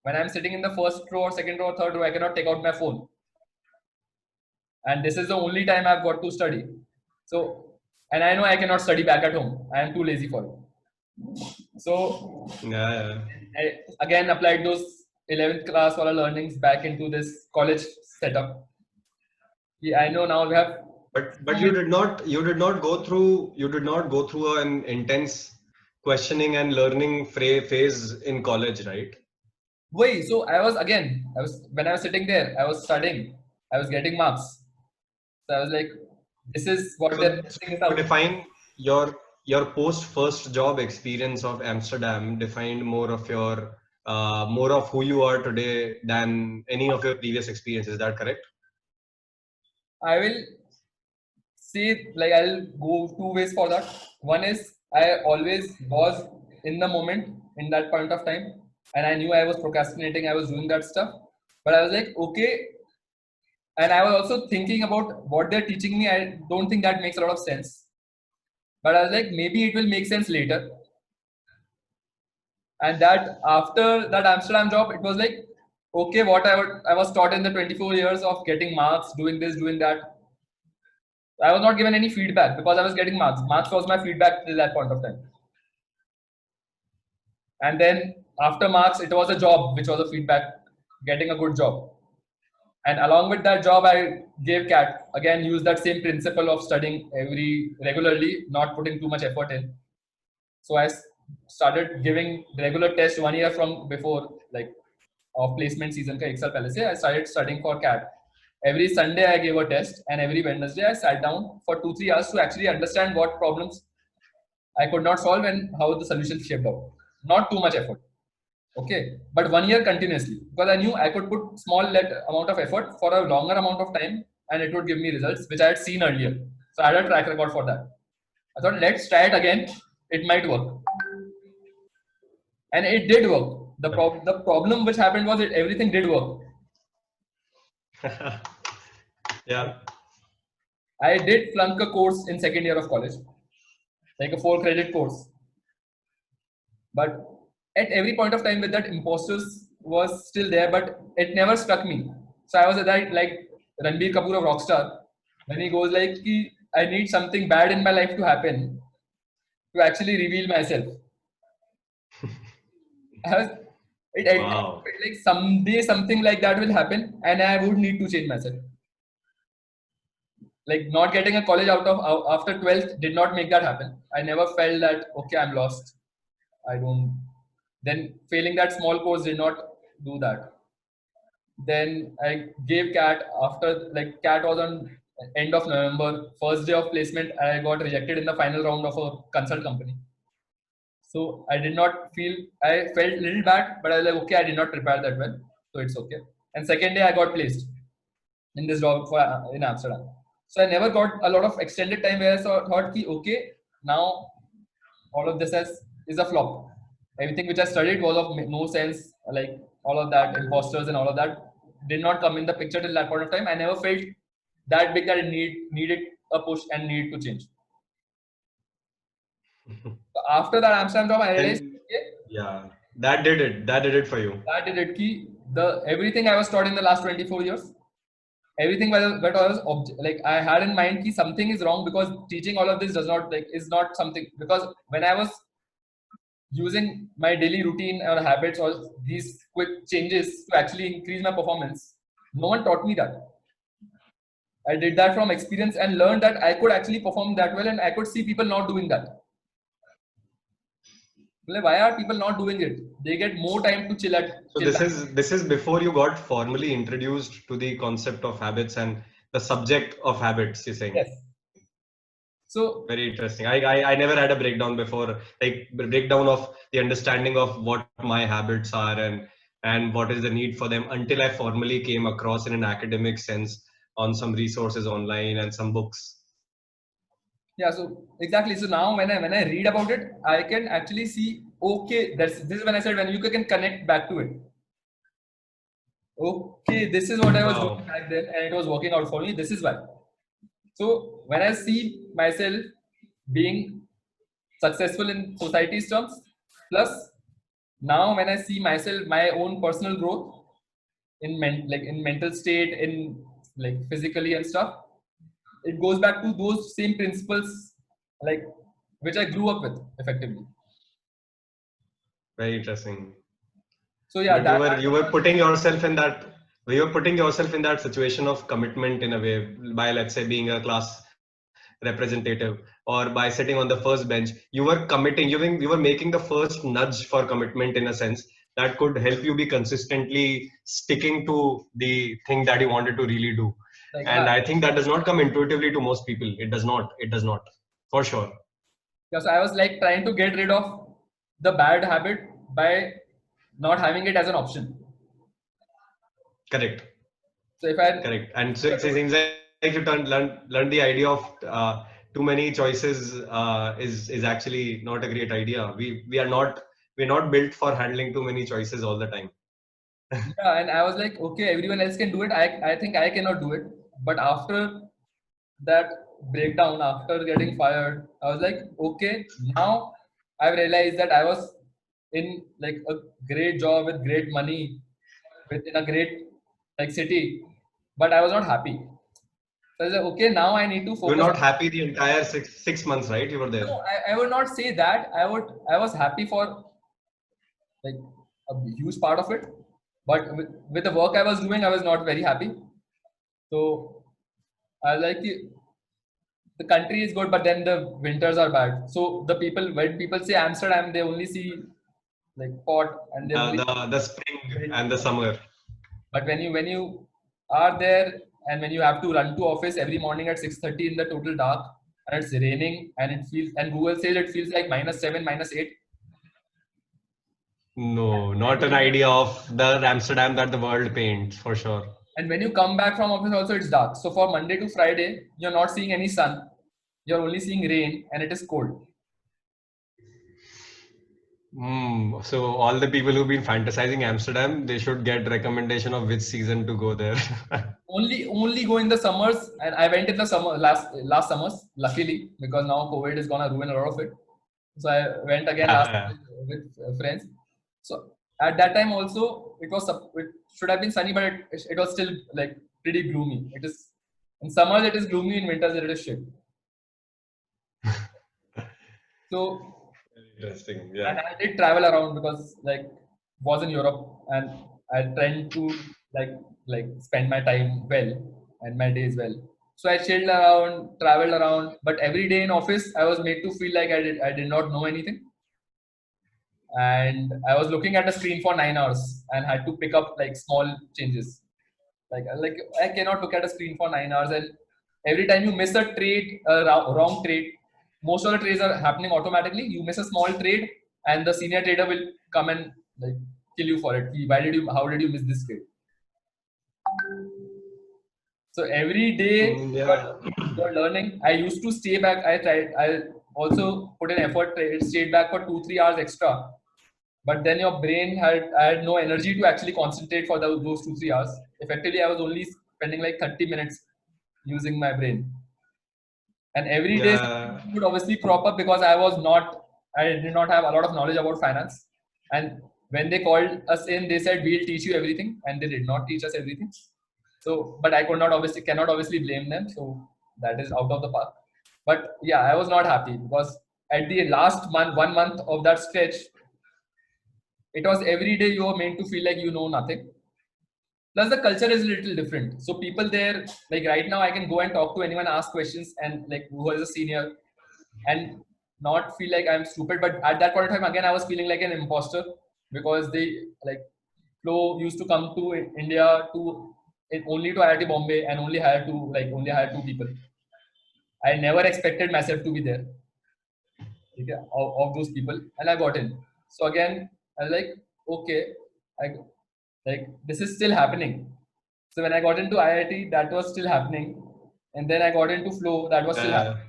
When I'm sitting in the first row or second row or third row, I cannot take out my phone. And this is the only time I've got to study. So, and I know I cannot study back at home. I am too lazy for it. So, I again applied those 11th class or learnings back into this college setup. Yeah, I know now we have. But you did not go through an intense questioning and learning phase in college, right? Wait, so when I was sitting there, I was studying, I was getting marks. So I was like, this is what they're testing to define your post first job experience of Amsterdam defined more of your more of who you are today than any of your previous experiences. Is that correct? I will say, like, I'll go two ways for that. One is I always was in the moment in that point of time, and I knew I was procrastinating, I was doing that stuff, but I was like, okay. And I was also thinking about what they're teaching me. I don't think that makes a lot of sense, but I was like, maybe it will make sense later. And that after that Amsterdam job, it was like, okay, what I was taught in the 24 years of getting marks, doing this, doing that, I was not given any feedback because I was getting marks. Marks was my feedback till that point of time. And then after marks, it was a job, which was a feedback, getting a good job. And along with that job, I gave CAT. Again, use that same principle of studying regularly, not putting too much effort in. So I started giving regular tests 1 year from before, like of placement season ka Excel Palace. I started studying for CAT. Every Sunday I gave a test, and every Wednesday I sat down for 2-3 hours to actually understand what problems I could not solve and how the solution shaped out. Not too much effort. Okay, but 1 year continuously, because I knew I could put small amount of effort for a longer amount of time, and it would give me results which I had seen earlier. So I had a track record for that. I thought, let's try it again. It might work, and it did work. The problem which happened was everything did work. Yeah. I did flunk a course in second year of college, like a 4-credit course. But at every point of time with that, imposters was still there, but it never struck me. So I was at that, like Ranbir Kapoor of Rockstar, when he goes like, I need something bad in my life to happen to actually reveal myself. Wow. Like someday something like that will happen, and I would need to change myself. Like not getting a college out of after 12th did not make that happen. I never felt that, okay, I'm lost. I don't. Then failing that small course did not do that. Then I gave CAT after, like, CAT was on end of November. First day of placement, I got rejected in the final round of a consult company. So I did not feel, I felt a little bad, but I was like, okay, I did not prepare that well. So it's okay. And second day I got placed in this job in Amsterdam. So I never got a lot of extended time where I thought, okay, now all of this is a flop. Everything which I studied was of no sense, like all of that, imposters and all of that. did not come in the picture till that point of time. I never felt that big that it needed a push and needed to change. So after that Amsterdam job, I realized, okay, yeah, that did it. That did it for you. that did it. Ki the everything I was taught in the last 24 years, everything but I was like I had in mind ki something is wrong, because teaching all of this does not like is not something, because when I was using my daily routine or habits or these quick changes to actually increase my performance, no one taught me that. I did that from experience and learned that I could actually perform that well, and I could see people not doing that. Like, why are people not doing it? They get more time to chill So chill back. this is before you got formally introduced to the concept of habits and the subject of habits, you're saying. Yes. So Very interesting. I never had a breakdown before, like breakdown of the understanding of what my habits are and what is the need for them, until I formally came across in an academic sense on some resources online and some books. yeah, so exactly. So now when I read about it, I can actually see, okay, this is when I said when you can connect back to it. Okay, this is what I was Wow. doing back then, and it was working out for me. This is why. So when I see myself being successful in society's terms, plus now when I see myself, my own personal growth in in mental state, in like physically and stuff, it goes back to those same principles, like which I grew up with effectively. Very interesting. So yeah, But you were putting yourself in that, you were putting yourself in that situation of commitment in a way by, let's say, being a class representative or by sitting on the first bench. You were committing, you were making the first nudge for commitment in a sense that could help you be consistently sticking to the thing that you wanted to really do. like, And I think that does not come intuitively to most people. It does not, for sure. because I was like trying to get rid of the bad habit by not having it as an option. Correct. So if I Correct. And so it seems like you learn the idea of too many choices is actually not a great idea. We're not built for handling too many choices all the time. yeah, and I was like, okay, everyone else can do it. I think I cannot do it. But after that breakdown, after getting fired, I was like, okay, now I've realized that I was in like a great job with great money, within a great like city, but I was not happy. So I was like, okay, now I need to You're focus not on. happy the entire six months, right? You were there. No, I would not say that. I was happy for like a huge part of it, but with the work I was doing, I was not very happy. So I like the country is good, but then the winters are bad. So the people, when people say Amsterdam, they only see like pot and they only The spring see. and the summer. But when you are there and when you have to run to office every morning at 6:30 in the total dark, and it's raining and it feels, and Google says it feels like -7, -8. No, not an idea of the Amsterdam that the world paints, for sure. And when you come back from office also it's dark. So for Monday to Friday, you're not seeing any sun. You're only seeing rain and it is cold. So all the people who've been fantasizing Amsterdam, they should get recommendation of which season to go there. Only go in the summers, and I went in the summer last summers, luckily, because now COVID is gonna ruin a lot of it. So I went again last with friends. So at that time also it should have been sunny, but it was still like pretty gloomy. It is in summers it is gloomy, in winters it is shit. So Interesting. and Yeah. I did travel around because like was in Europe and I tend to like spend my time well and my days well. So I chilled around, traveled around, but every day in office I was made to feel like I did not know anything. And I was looking at a screen for 9 hours and had to pick up like small changes. Like I cannot look at a screen for 9 hours, and every time you miss a trade, wrong trade, most of the trades are happening automatically. You miss a small trade, and the senior trader will come and like kill you for it. Why did you? How did you miss this trade? So every day Yeah. you're learning. I used to stay back. I tried. I also put in effort. Stayed back for 2-3 hours extra but then your brain I had no energy to actually concentrate for those 2-3 hours. Effectively, I was only spending like 30 minutes using my brain. And every day Yeah. something would obviously crop up because I did not have a lot of knowledge about finance. And when they called us in, they said, we'll teach you everything. And they did not teach us everything. So, but I cannot obviously blame them. So that is out of the park. But yeah, I was not happy because at the last month, 1 month of that stretch, it was every day you were meant to feel like you know nothing. Plus the culture is a little different. So people there, like right now, I can go and talk to anyone, ask questions, and like who is a senior, and not feel like I'm stupid. But at that point of time, again, I was feeling like an imposter because they like Flow used to come to India only to IIT Bombay and only hire two people. I never expected myself to be there. Okay, of those people, and I got in. So again, I was like, okay, I like this is still happening. So when I got into IIT, that was still happening, and then I got into Flow, that was still Uh, happening.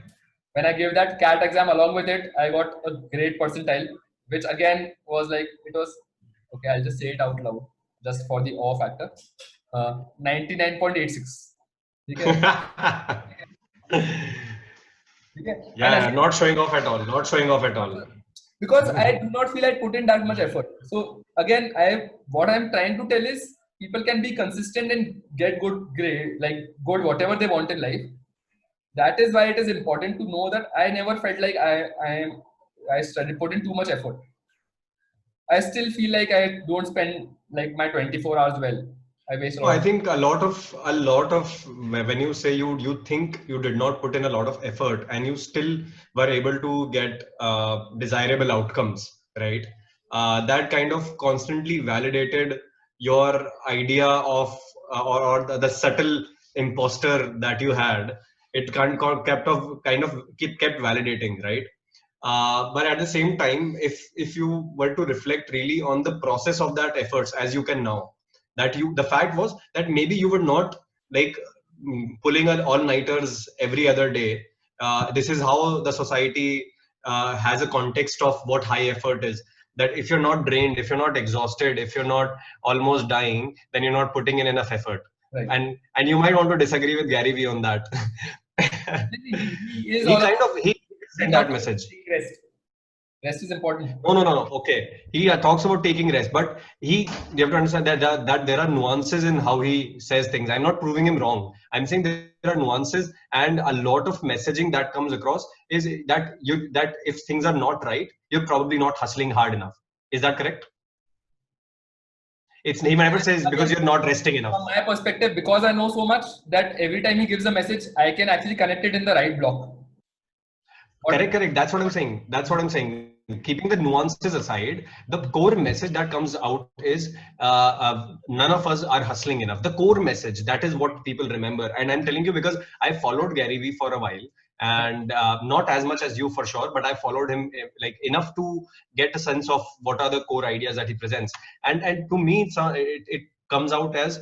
When I gave that CAT exam along with it, I got a great percentile, which again was like it was okay. I'll just say it out loud, just for the awe factor. 99.86. Okay. Okay. And yeah, again, not showing off at all. Not showing off at all. because I do not feel I put in that much effort. So again, what I'm trying to tell is people can be consistent and get good grade, like good whatever they want in life. That is why it is important to know that I never felt like I studied put in too much effort. I still feel like I don't spend like my 24 hours well. I waste a No, lot I of. think a lot of when you say you think you did not put in a lot of effort and you still were able to get desirable outcomes, right? That kind of constantly validated your idea of or the subtle imposter that you had. It kept validating, right? But at the same time, if you were to reflect really on the process of that efforts as you can now, that you the fact was that maybe you were not like pulling an all-nighters every other day. This is how the society has a context of what high effort is. That if you're not drained, if you're not exhausted, if you're not almost dying, then you're not putting in enough effort. Right. And you might want to disagree with Gary Vee on that. He is he all kind about of he he sent that talks message. about taking rest. Rest is important. No. Okay, he talks about taking rest, but you have to understand that there are nuances in how he says things. I'm not proving him wrong. I'm saying there are nuances, and a lot of messaging that comes across is that if things are not right, you're probably not hustling hard enough. Is that correct? He never says because Again, you're not resting enough. from my perspective, because I know so much that every time he gives a message, I can actually connect it in the right block. Correct. That's what I'm saying. Keeping the nuances aside, the core message that comes out is none of us are hustling enough. The core message, that is what people remember. And I'm telling you because I followed Gary Vee for a while, and not as much as you for sure, but I followed him like enough to get a sense of what are the core ideas that he presents. And to me, it comes out as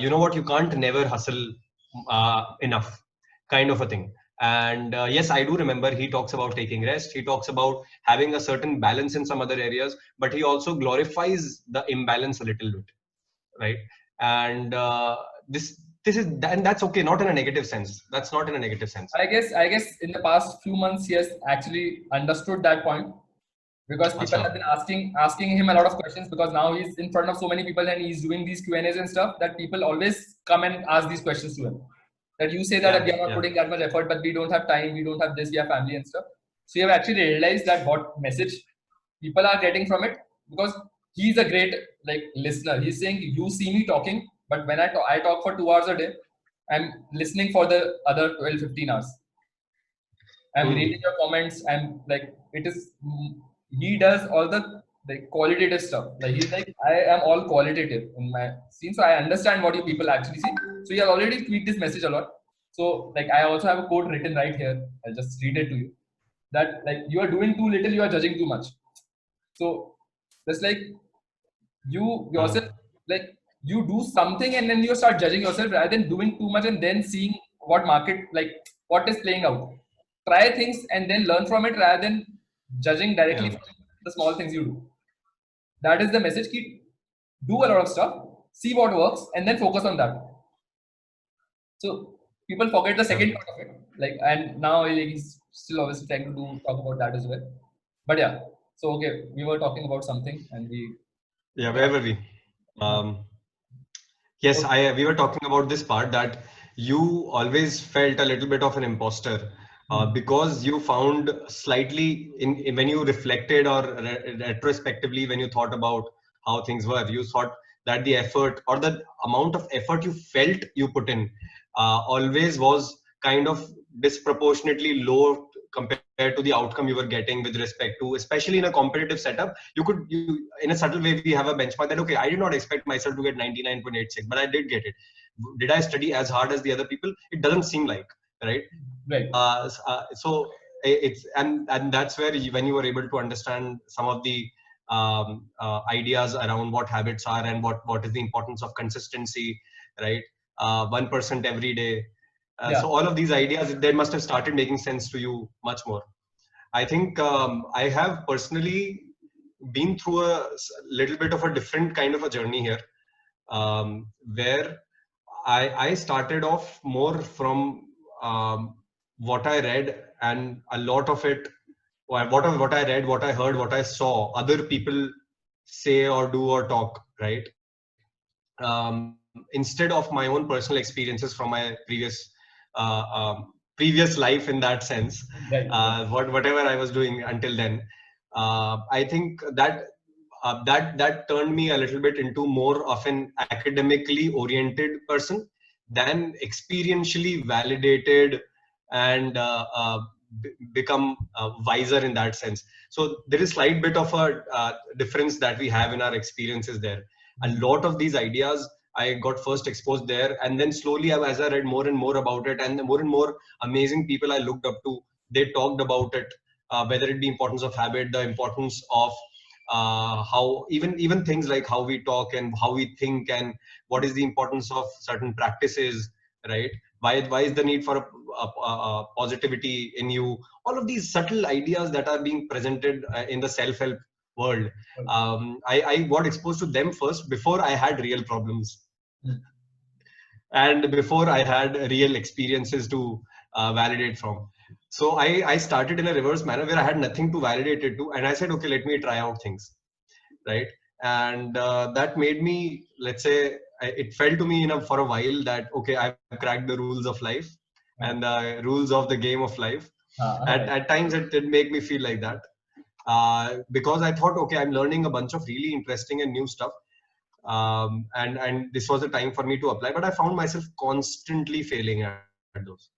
you know what, you can't never hustle enough, kind of a thing. And yes, I do remember he talks about taking rest. He talks about having a certain balance in some other areas, but he also glorifies the imbalance a little bit, right? And and that's okay, not in a negative sense. That's not in a negative sense. I guess in the past few months he has actually understood that point because people Achha. have been asking him a lot of questions because now he's in front of so many people and he's doing these Q&As and stuff that people always come and ask these questions to him. That you say that we are not Yeah. putting that much effort, but we don't have time, we don't have this, we have family and stuff. So you have actually realized that what message people are getting from it because he's a great like listener. He's saying you see me talking, but when I talk for 2 hours a day, I'm listening for the other 12, 15 hours. I'm reading your comments. I'm like, it is, he does all the qualitative stuff. Like, he's like, I am all qualitative in my scene. So I understand what you people actually see. So he has already tweaked this message a lot. So, like, I also have a quote written right here. I'll just read it to you. That, like, you are doing too little, you are judging too much. So, just like you yourself, like, you do something and then you start judging yourself rather than doing too much and then seeing what market, like, what is playing out. Try things and then learn from it rather than judging directly Yeah. from the small things you do. that is the message. Keep do a lot of stuff, see what works, and then focus on that. So people forget the second part of it. Like, and now like, he's still obviously trying to talk about that as well. But yeah, so okay, we were talking about something, and we where were we? Yes, okay. we were talking about this part that you always felt a little bit of an imposter because you found slightly in when you reflected or retrospectively when you thought about how things were, you thought that the effort or the amount of effort you felt you put in always was kind of disproportionately low compared to the outcome you were getting with respect to, especially in a competitive setup. You in a subtle way we have a benchmark that okay, I did not expect myself to get 99.86, but I did get it. Did I study as hard as the other people? It doesn't seem like, right? Right. So it's and that's where when you were able to understand some of the ideas around what habits are and what is the importance of consistency, right? 1% every day. Yeah. So all of these ideas, they must have started making sense to you much more. I think I have personally been through a little bit of a different kind of a journey here, where I started off more from what I read, and a lot of it, what I read, what I heard, what I saw other people say or do or talk, right? Instead of my own personal experiences from my uh, um, previous life in that sense, Right. whatever I was doing until then, I think that that turned me a little bit into more of an academically oriented person than experientially validated and become wiser in that sense. So there is slight bit of a difference that we have in our experiences there. A lot of these ideas I got first exposed there, and then slowly as I read more and more about it, and more and more amazing people I looked up to, they talked about it, whether it be importance of habit, the importance of how even things like how we talk and how we think, and what is the importance of certain practices, right? Why is the need for a positivity in you? All of these subtle ideas that are being presented in the self-help world, I got exposed to them first before I had real problems and before I had real experiences to validate from. So I started in a reverse manner where I had nothing to validate it to, and I said, okay, let me try out things, right? And that made me, let's say, it felt to me for a while that okay, I've cracked the rules of life and the rules of the game of life. At times, it did make me feel like that. Because I thought, okay, I'm learning a bunch of really interesting and new stuff, and this was a time for me to apply. But I found myself constantly failing at those,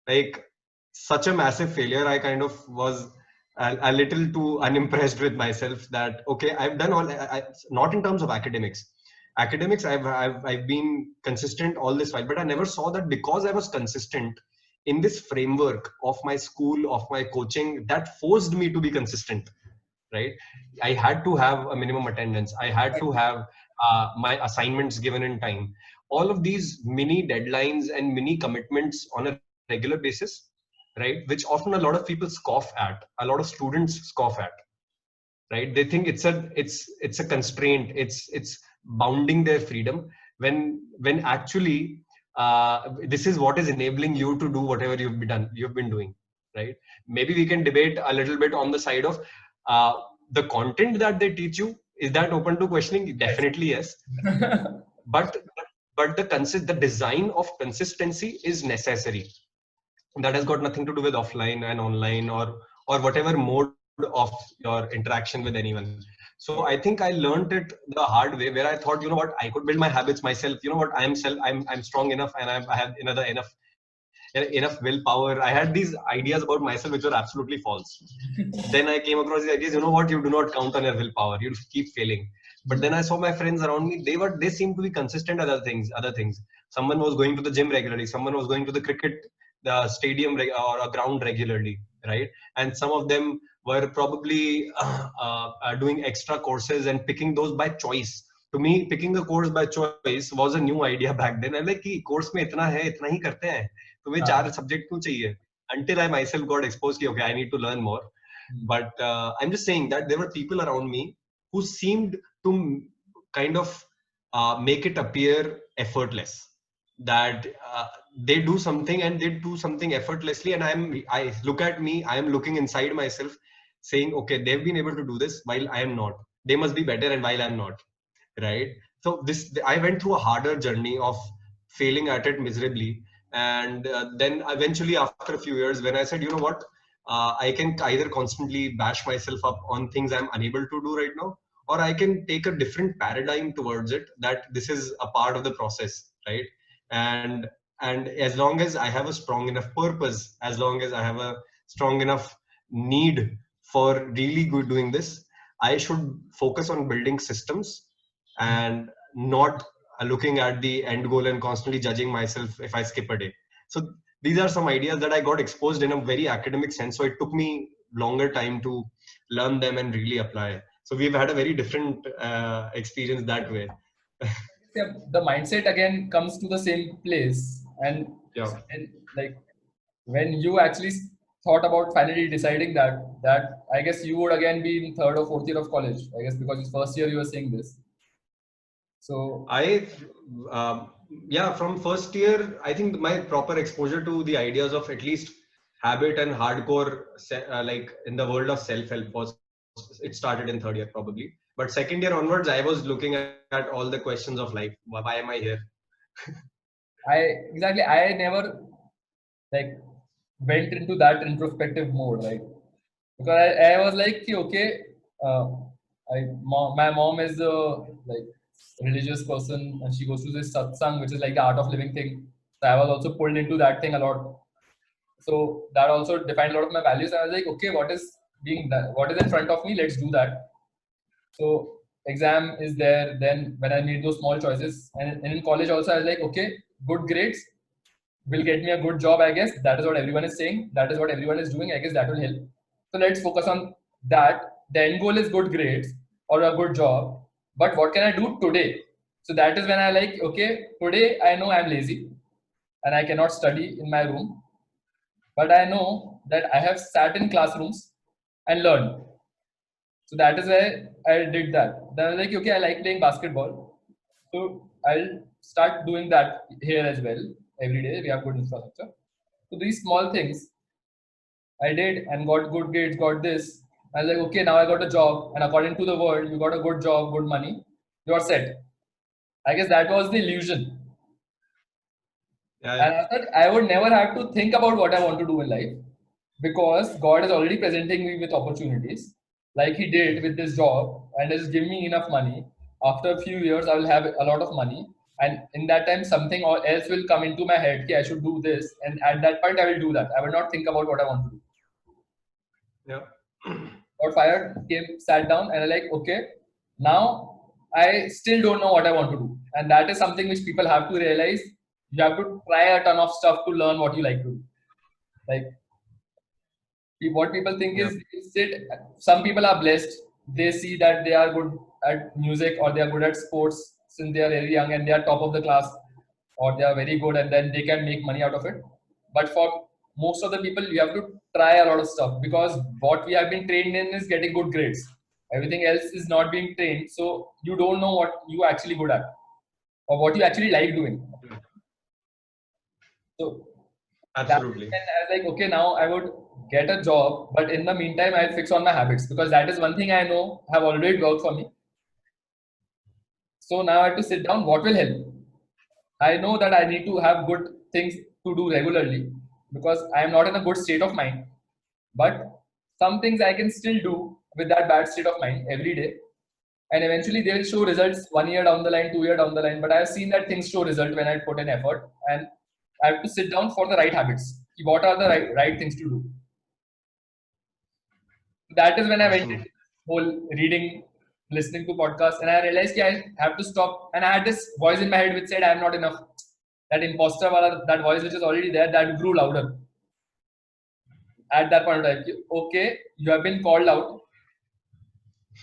like such a massive failure. I kind of was a little too unimpressed with myself that okay, I've done all. Not in terms of academics. Academics, I've been consistent all this while, but I never saw that because I was consistent in this framework of my school, of my coaching, that forced me to be consistent, right? I had to have a minimum attendance. I had to have my assignments given in time. All of these mini deadlines and mini commitments on a regular basis, right? Which often a lot of people scoff at, a lot of students scoff at, right? They think it's a constraint. It's bounding their freedom when actually this is what is enabling you to do whatever you've been doing, right? Maybe we can debate a little bit on the side of uh, the content that they teach you. Is that open to questioning? Definitely yes. but the design of consistency is necessary. That has got nothing to do with offline and online or whatever mode of your interaction with anyone. So I think I learned it the hard way, where I thought, you know what, I could build my habits myself. You know what, I'm strong enough, and I have enough willpower. I had these ideas about myself which were absolutely false. Then I came across these ideas. You know what, you do not count on your willpower. You keep failing. But then I saw my friends around me. They seemed to be consistent at other things. Someone was going to the gym regularly. Someone was going to the cricket the stadium or a ground regularly, right? And some of them were probably doing extra courses and picking those by choice. To me, picking a course by choice was a new idea back then. I'm like, कि course में इतना है, इतना ही करते हैं. तुम्हें 4 subject क्यों चाहिए? Until I myself got exposed कि okay, I need to learn more. But I'm just saying that there were people around me who seemed to kind of make it appear effortless, that they do something and they do something effortlessly, and I look at me, I am looking inside myself saying, okay, they've been able to do this while I am not. They must be better, and while I'm not, right? So this, I went through a harder journey of failing at it miserably, and then eventually after a few years, when I said, you know what, I can either constantly bash myself up on things I'm unable to do right now, or I can take a different paradigm towards it, that this is a part of the process, right? and and as long as I have a strong enough purpose, as long as I have a strong enough need for really good doing this, I should focus on building systems and not looking at the end goal and constantly judging myself if I skip a day. So these are some ideas that I got exposed in a very academic sense, so it took me longer time to learn them and really apply. So we've had a very different experience that way. Yeah, the mindset again comes to the same place, Yeah. and like when you actually thought about finally deciding that I guess you would again be in third or fourth year of college, I guess, because it's first year you were saying this. So I, um, yeah, from first year, I think my proper exposure to the ideas of at least habit and hardcore, like in the world of self-help, was, it started in third year probably. But second year onwards, I was looking at all the questions of life. Why am I here? I never like went into that introspective mode, right? Because I was like, okay, uh, my mom is a like religious person, and she goes to this satsang, which is like the art of living thing. So I was also pulled into that thing a lot. So that also defined a lot of my values. I was like, okay, what is being done? What is in front of me? Let's do that. So exam is there. Then when I made those small choices, and in college also, I was like, okay, good grades will get me a good job, I guess. That is what everyone is saying. That is what everyone is doing. I guess that will help. So let's focus on that. The end goal is good grades or a good job. But what can I do today? So that is when I like, okay, today I know I'm lazy and I cannot study in my room. But I know that I have sat in classrooms and learned. So that is why I did that. Then I was like, okay, I like playing basketball. So I'll start doing that here as well. Every day we have good infrastructure. So these small things I did and got good grades, got this. I was like, okay, now I got a job. And according to the world, you got a good job, good money, you're set. I guess that was the illusion. Yeah, And yeah. I thought I would never have to think about what I want to do in life because God is already presenting me with opportunities like He did with this job and is giving me enough money. After a few years, I will have a lot of money. And in that time, something else will come into my head. Okay, I should do this. And at that point, I will do that. I will not think about what I want to do. Yeah. Got fired, came, sat down, and I like, okay, now I still don't know what I want to do. And that is something which people have to realize. You have to try a ton of stuff to learn what you like to do. Like what people think Yeah. is they sit, some people are blessed. They see that they are good at music or they are good at sports since they are very young and they are top of the class or they are very good and then they can make money out of it. But for most of the people, you have to try a lot of stuff because what we have been trained in is getting good grades. Everything else is not being trained. So you don't know what you are actually good at or what you actually like doing. So that Absolutely. and I was like, okay, now I would get a job, but in the meantime, I'll fix on my habits because that is one thing I know have already worked for me. So now I have to sit down. What will help? I know that I need to have good things to do regularly because I am not in a good state of mind. But some things I can still do with that bad state of mind every day. And eventually they will show results 1 year down the line, 2 year down the line. But I have seen that things show result when I put in effort. And I have to sit down for the right habits. What are the right things to do? That is when I went Awesome. into whole reading, listening to podcasts, and I realized I have to stop. And I had this voice in my head which said, "I am not enough." That imposter, that voice which is already there, that grew louder at that point of time. Okay, you have been called out,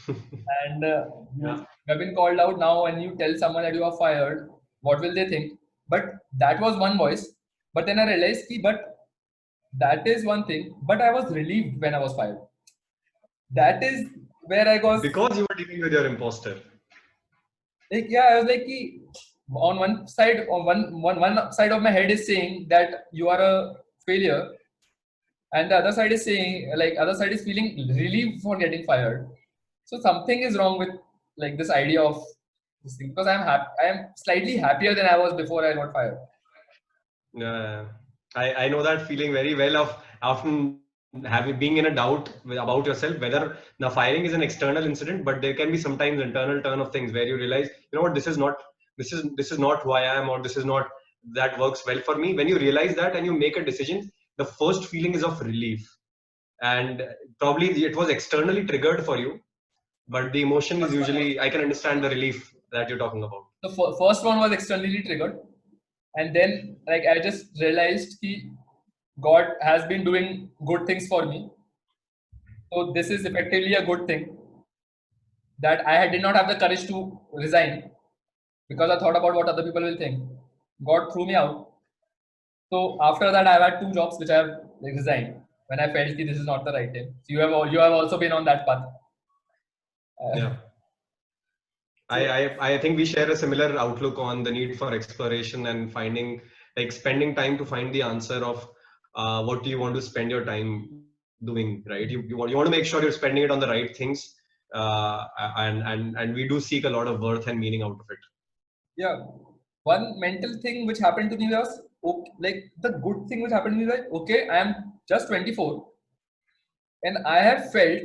and Yeah. you have been called out. Now, when you tell someone that you are fired, what will they think? But that was one voice. But then I realized, but that is one thing. But I was relieved when I was fired. That is where I was Because you were dealing with your imposter. like, yeah, I was like, on one side, on one side of my head is saying that you are a failure, and the other side is saying, like, other side is feeling relief for getting fired. So something is wrong with like this idea of this thing, because I am slightly happier than I was before I got fired. Yeah, I know that feeling very well of often having being in a doubt about yourself whether the firing is an external incident, but there can be sometimes internal turn of things where you realize, you know what, this is not who I am, or this is not that works well for me. When you realize that and you make a decision, the first feeling is of relief, and probably it was externally triggered for you, but the emotion is usually, I can understand the relief that you're talking about. The first one was externally triggered, and then like I just realized कि God has been doing good things for me. So this is effectively a good thing that I did not have the courage to resign because I thought about what other people will think. God threw me out. So after that, I've had 2 jobs which I have like, resigned when I felt that this is not the right time. So you have also been on that path. Yeah. So I think we share a similar outlook on the need for exploration and finding, like spending time to find the answer of what do you want to spend your time doing, right? You want to make sure you're spending it on the right things, and we do seek a lot of worth and meaning out of it. yeah, one mental thing which happened to me was okay, like the good thing which happened to me was like, okay, I am just 24 and I have felt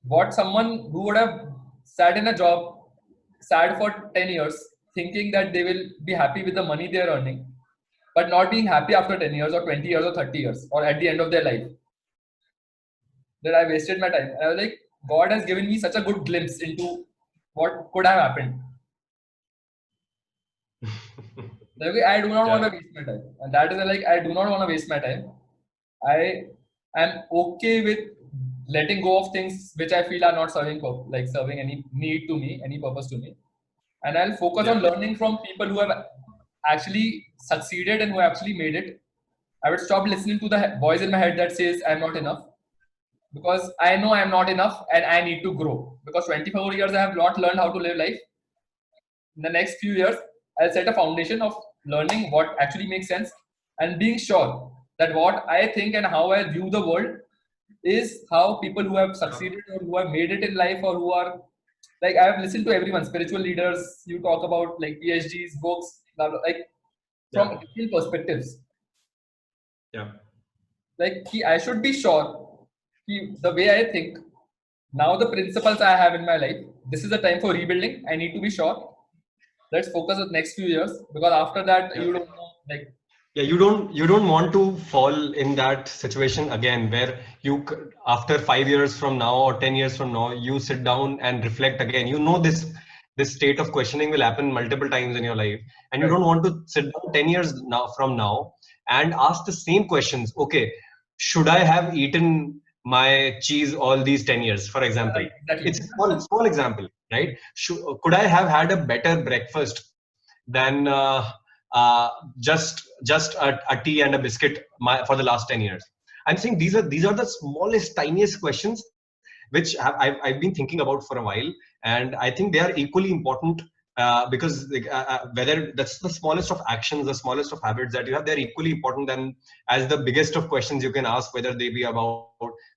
what someone who would have sat in a job sad for 10 years thinking that they will be happy with the money they are earning but not being happy after 10 years or 20 years or 30 years or at the end of their life, that I wasted my time. And I was like, God has given me such a good glimpse into what could have happened. Like, okay, I do not want to Yeah. waste my time. And that is like, I do not want to waste my time. I am okay with letting go of things which I feel are not serving any need to me, any purpose to me. And I'll focus on Yeah. learning from people who have actually succeeded and who actually made it. I would stop listening to the voice in my head that says I'm not enough, because I know I'm not enough and I need to grow. Because 24 years I have not learned how to live life. In the next few years, I'll set a foundation of learning what actually makes sense and being sure that what I think and how I view the world is how people who have Yeah. succeeded or who have made it in life or who are like, I have listened to everyone, spiritual leaders, you talk about like PhDs, books, blah, blah, like from Yeah. different perspectives. Yeah. Like I should be sure the way I think, now the principles I have in my life, this is the time for rebuilding. I need to be sure. Let's focus on the next few years, because after that Yeah. you don't know like Yeah, you don't want to fall in that situation again where after 5 years from now or 10 years from now you sit down and reflect again. You know this state of questioning will happen multiple times in your life, and you right, don't want to sit down 10 years now from now and ask the same questions. Okay, should I have eaten my cheese all these 10 years, for example? right, exactly. It's a small example, right? Could I have had a better breakfast than uh, just a tea and a biscuit for the last 10 years? I'm saying these are the smallest, tiniest questions which I've been thinking about for a while, and I think they are equally important, because like, whether that's the smallest of actions, the smallest of habits that you have, they're equally important than as the biggest of questions you can ask, whether they be about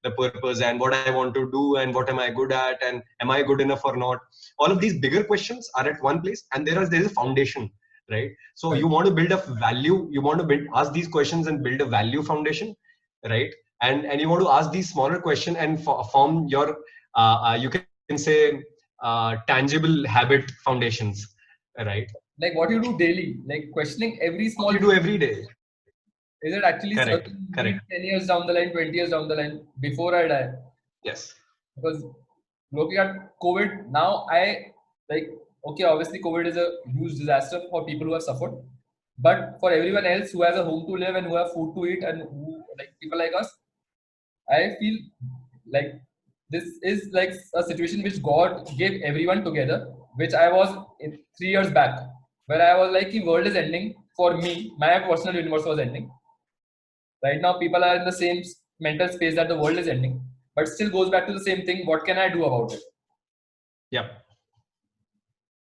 the purpose and what I want to do and what am I good at and am I good enough or not. All of these bigger questions are at one place, and there is a foundation, right? So Right. you want to build a value, you want to ask these questions and build a value foundation, right? And you want to ask these smaller question and form your you can say tangible habit foundations, right? Like what you do daily, like questioning every What small you do thing. every day. Is it actually Correct. serving Correct. me 10 years down the line, 20 years down the line before I die? Yes. Because looking at COVID now, I like, okay, obviously COVID is a huge disaster for people who have suffered, but for everyone else who has a home to live and who have food to eat and who like people like us, I feel like this is like a situation which God gave everyone together, which I was in 3 years back, where I was like, the world is ending for me, my personal universe was ending. Right now, people are in the same mental space that the world is ending. but still goes back to the same thing. What can I do about it? Yeah.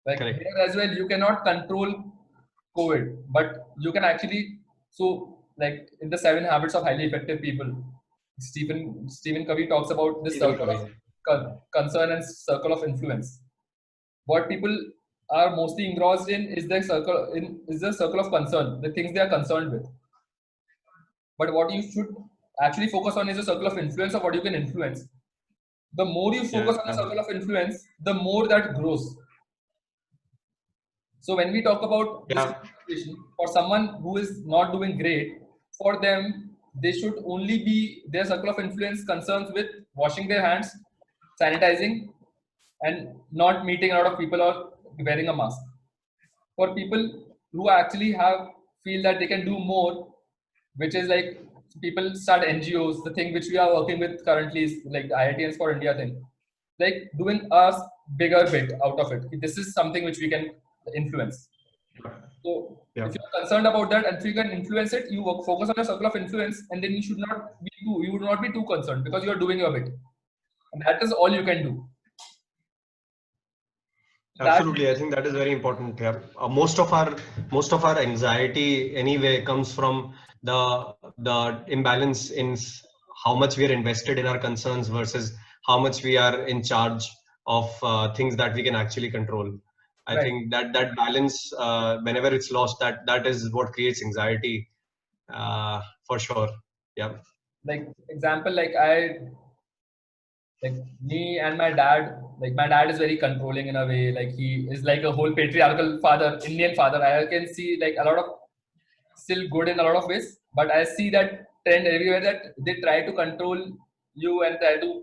Like Correct. here as well, you cannot control COVID, but you can actually, so like in the 7 habits of highly effective people, Stephen Covey talks about this Stephen circle of Covey. concern and circle of influence. What people are mostly engrossed in is the circle of concern, the things they are concerned with. But what you should actually focus on is the circle of influence of what you can influence. The more you focus on the Yeah. circle of influence, the more that grows. So when we talk about this Yeah. situation, for someone who is not doing great, for them, they should only be their circle of influence concerns with washing their hands, sanitizing, and not meeting a lot of people or wearing a mask. For people who actually have feel that they can do more, which is like people start NGOs. The thing which we are working with currently is like the IITians for India thing, like doing a bigger bit out of it. This is something which we can influence. So Yeah. if you're concerned about that and if you can influence it, you focus on your circle of influence, and then you should not be too. You would not be too concerned because you are doing your bit, and that is all you can do. That Absolutely, I think that is very important. Yeah, most of our anxiety anyway comes from the imbalance in how much we are invested in our concerns versus how much we are in charge of things that we can actually control. I right. think that balance, whenever it's lost, that is what creates anxiety, for sure. Yeah. Like example, like me and my dad, like my dad is very controlling in a way, like he is like a whole patriarchal father, Indian father. I can see like a lot of still good in a lot of ways, but I see that trend everywhere that they try to control you and try to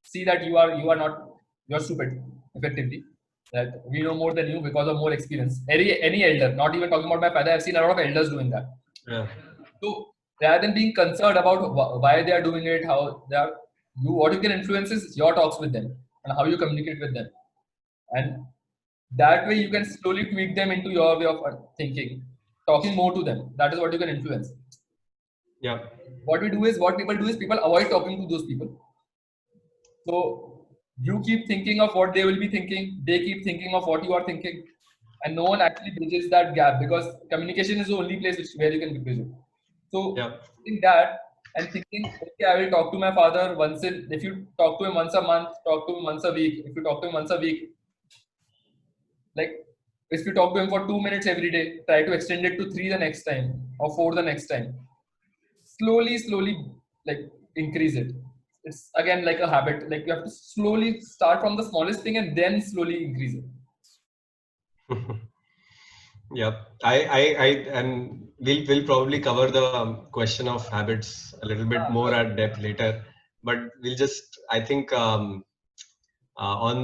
see that you are not, you're stupid effectively, that we know more than you because of more experience. Any elder, not even talking about my father, I've seen a lot of elders doing that. Yeah. So rather than being concerned about why they are doing it, how they are, what you can influence is your talks with them and how you communicate with them, and that way you can slowly tweak them into your way of thinking, talking more to them. That is what you can influence. Yeah. What people do is people avoid talking to those people. So you keep thinking of what they will be thinking, they keep thinking of what you are thinking, and no one actually bridges that gap because communication is the only place where you can bridge it. So Yeah. think that and thinking, okay, I will talk to my father once in. If you talk to him once a month, talk to him once a week. If you talk to him once a week, like if you talk to him for 2 minutes every day, try to extend it to 3 the next time or 4 the next time. Slowly, like increase it. It's again like a habit. Like you have to slowly start from the smallest thing and then slowly increase it. Yeah, and we'll probably cover the question of habits a little bit more at depth later. But we'll just, I think, on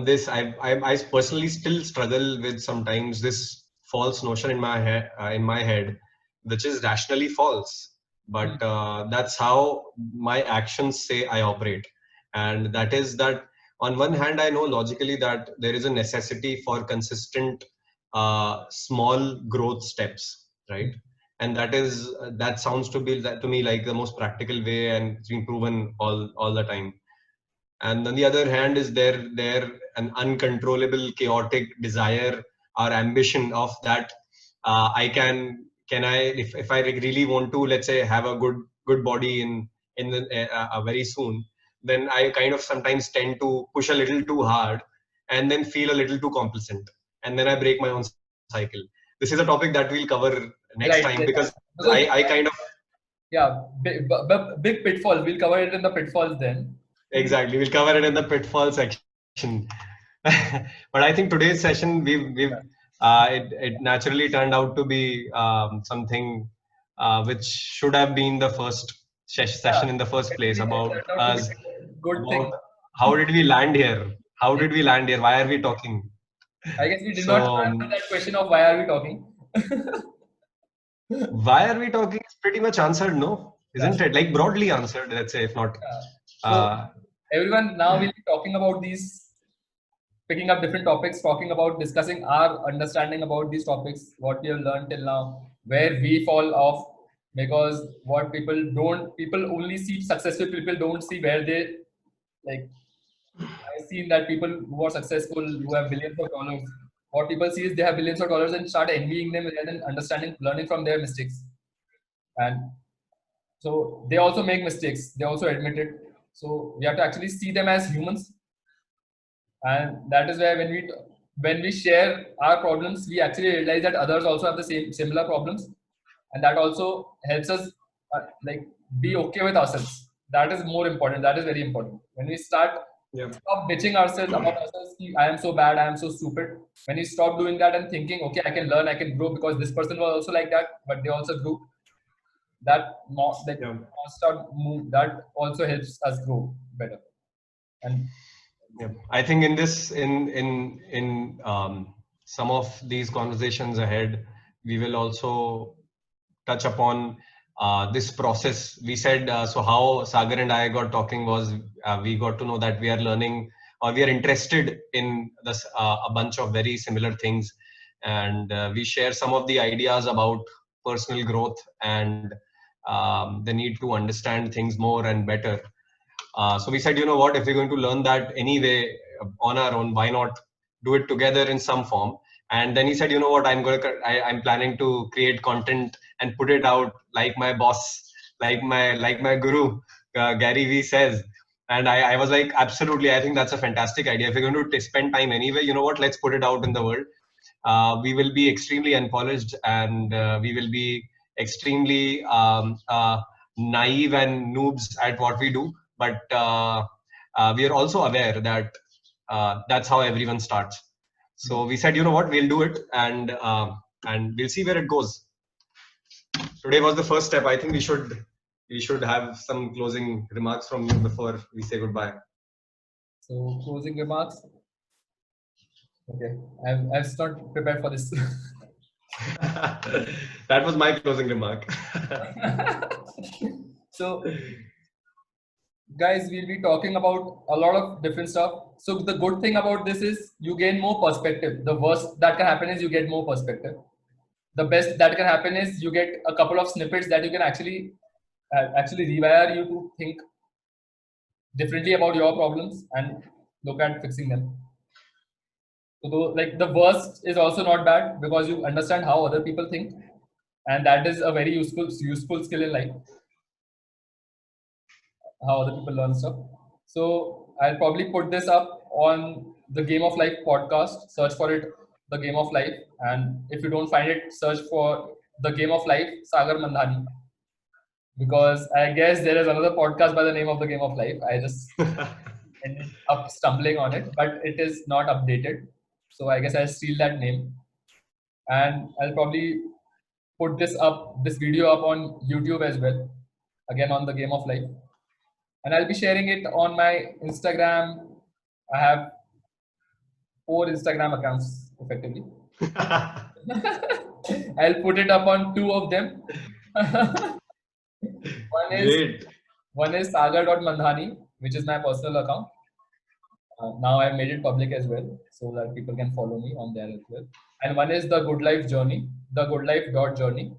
this, I personally still struggle with sometimes this false notion in my head, which is rationally false. But that's how my actions say I operate, and that is that on one hand, I know logically that there is a necessity for consistent small growth steps, right? And that sounds to be that to me like the most practical way, and it's been proven all the time. And on the other hand, is there an uncontrollable chaotic desire or ambition of that I can I if I really want to, let's say, have a good body in the very soon, then I kind of sometimes tend to push a little too hard and then feel a little too complacent, and then I break my own cycle. This is a topic that we'll cover next Right. time, because Because I kind of yeah, big pitfalls. We'll cover it in the pitfalls then. exactly, we'll cover it in the pitfall section. But I think today's session, it naturally turned out to be something which should have been the first Yeah, session in the first place, it about turned out to be us, a good about thing. how did we land here? How did we land here? Why are we talking? I guess we did So not answer that question of why are we talking. why are we talking is pretty much answered, no? Yeah. Isn't it? Like broadly answered, let's say, if not. Yeah. So Uh, everyone, now we'll be talking about these, picking up different topics, talking about discussing our understanding about these topics, what we have learned till now, where we fall off, because what people don't, people only see successful people, don't see where they like I've seen that people who are successful, who have billions of dollars, what people see is they have billions of dollars and start envying them rather than understanding, learning from their mistakes. And so they also make mistakes. They also admit it. So we have to actually see them as humans. And that is where when we share our problems, we actually realize that others also have the same similar problems, and that also helps us like be okay with ourselves. That is more important. That is very important. When we Yeah. stop bitching ourselves about ourselves, "Ki, I am so bad, I am so stupid." When you stop doing that and thinking, okay, I can learn, I can grow because this person was also like that, but they also grew. That Yeah. constant move that also helps us grow better. And Yeah. I think in this, in some of these conversations ahead, we will also touch upon this process. We said so. How Sagar and I got talking was we got to know that we are learning or we are interested in this a bunch of very similar things, and we share some of the ideas about personal growth and the need to understand things more and better. So we said, you know what, if we're going to learn that anyway on our own, why not do it together in some form? And then he said, you know what, I'm planning to create content and put it out like my boss, like my guru, Gary Vee says. And I was like, absolutely, I think that's a fantastic idea. If we're going to spend time anyway, you know what, let's put it out in the world. We will be extremely unpolished and we will be extremely naive and noobs at what we do, but we are also aware that that's how everyone starts. So we said, you know what, we'll do it, and we'll see where it goes. Today was the first step. I think we should have some closing remarks from you before we say goodbye. so closing remarks. Okay, I was not prepared for this. That was my closing remark. So, guys, we'll be talking about a lot of different stuff. So, the good thing about this is you gain more perspective. The worst that can happen is you get more perspective. The best that can happen is you get a couple of snippets that you can actually rewire you to think differently about your problems and look at fixing them. So, like the worst is also not bad because you understand how other people think, and that is a very useful skill in life. How other people learn stuff. So I'll probably put this up on the Game of Life podcast. Search for it, the Game of Life, and if you don't find it, search for the Game of Life, Sagar Mandhani. Because I guess there is another podcast by the name of the Game of Life. I just ended up stumbling on it, but it is not updated. So I guess I'll steal that name, and I'll probably put this video up on YouTube as well. Again on the Game of Life, and I'll be sharing it on my Instagram. I have 4 Instagram accounts effectively. I'll put it up on 2 of them. one is Great. one is sagar.mandhani, which is my personal account. Now I've made it public as well, so that people can follow me on there as well. And one is the Good Life Journey, the Good Life Journey.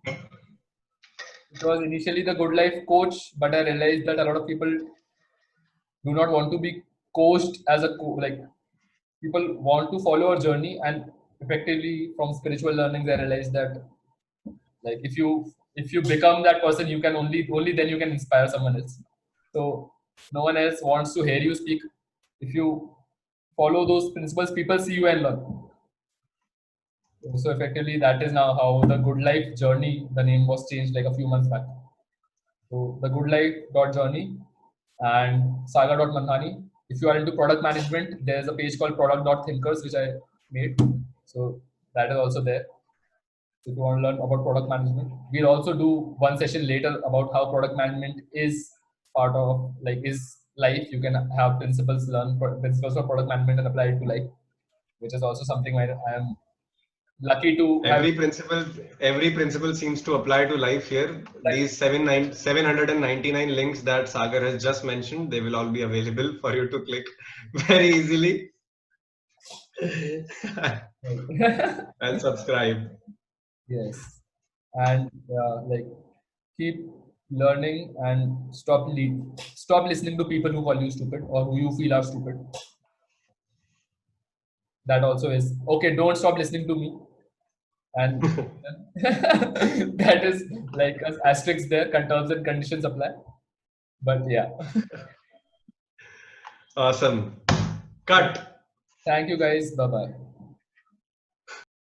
It was initially the Good Life Coach, but I realized that a lot of people do not want to be coached as like people want to follow a journey, and effectively from spiritual learnings I realized that like if you become that person, you can only then you can inspire someone else. So no one else wants to hear you speak. If you follow those principles, people see you and learn. So effectively that is now how the Good Life Journey, the name was changed like a few months back. So the Good Life journey and saga.mandhani. If you are into product management, there's a page called product.thinkers which I made. So that is also there. So if you want to learn about product management, we'll also do one session later about how product management is part of like is life. You can have principles, learn principles of product management and apply it to life, which is also something I am lucky to have. Every principle seems to apply to life here. These 799 links that Sagar has just mentioned, they will all be available for you to click very easily and subscribe. Yes, and like keep learning and stop stop listening to people who call you stupid or who you feel are stupid. That also is okay. Don't stop listening to me. And that is like an asterisk there. Terms and conditions apply. But yeah. Awesome. Cut. Thank you guys. Bye bye.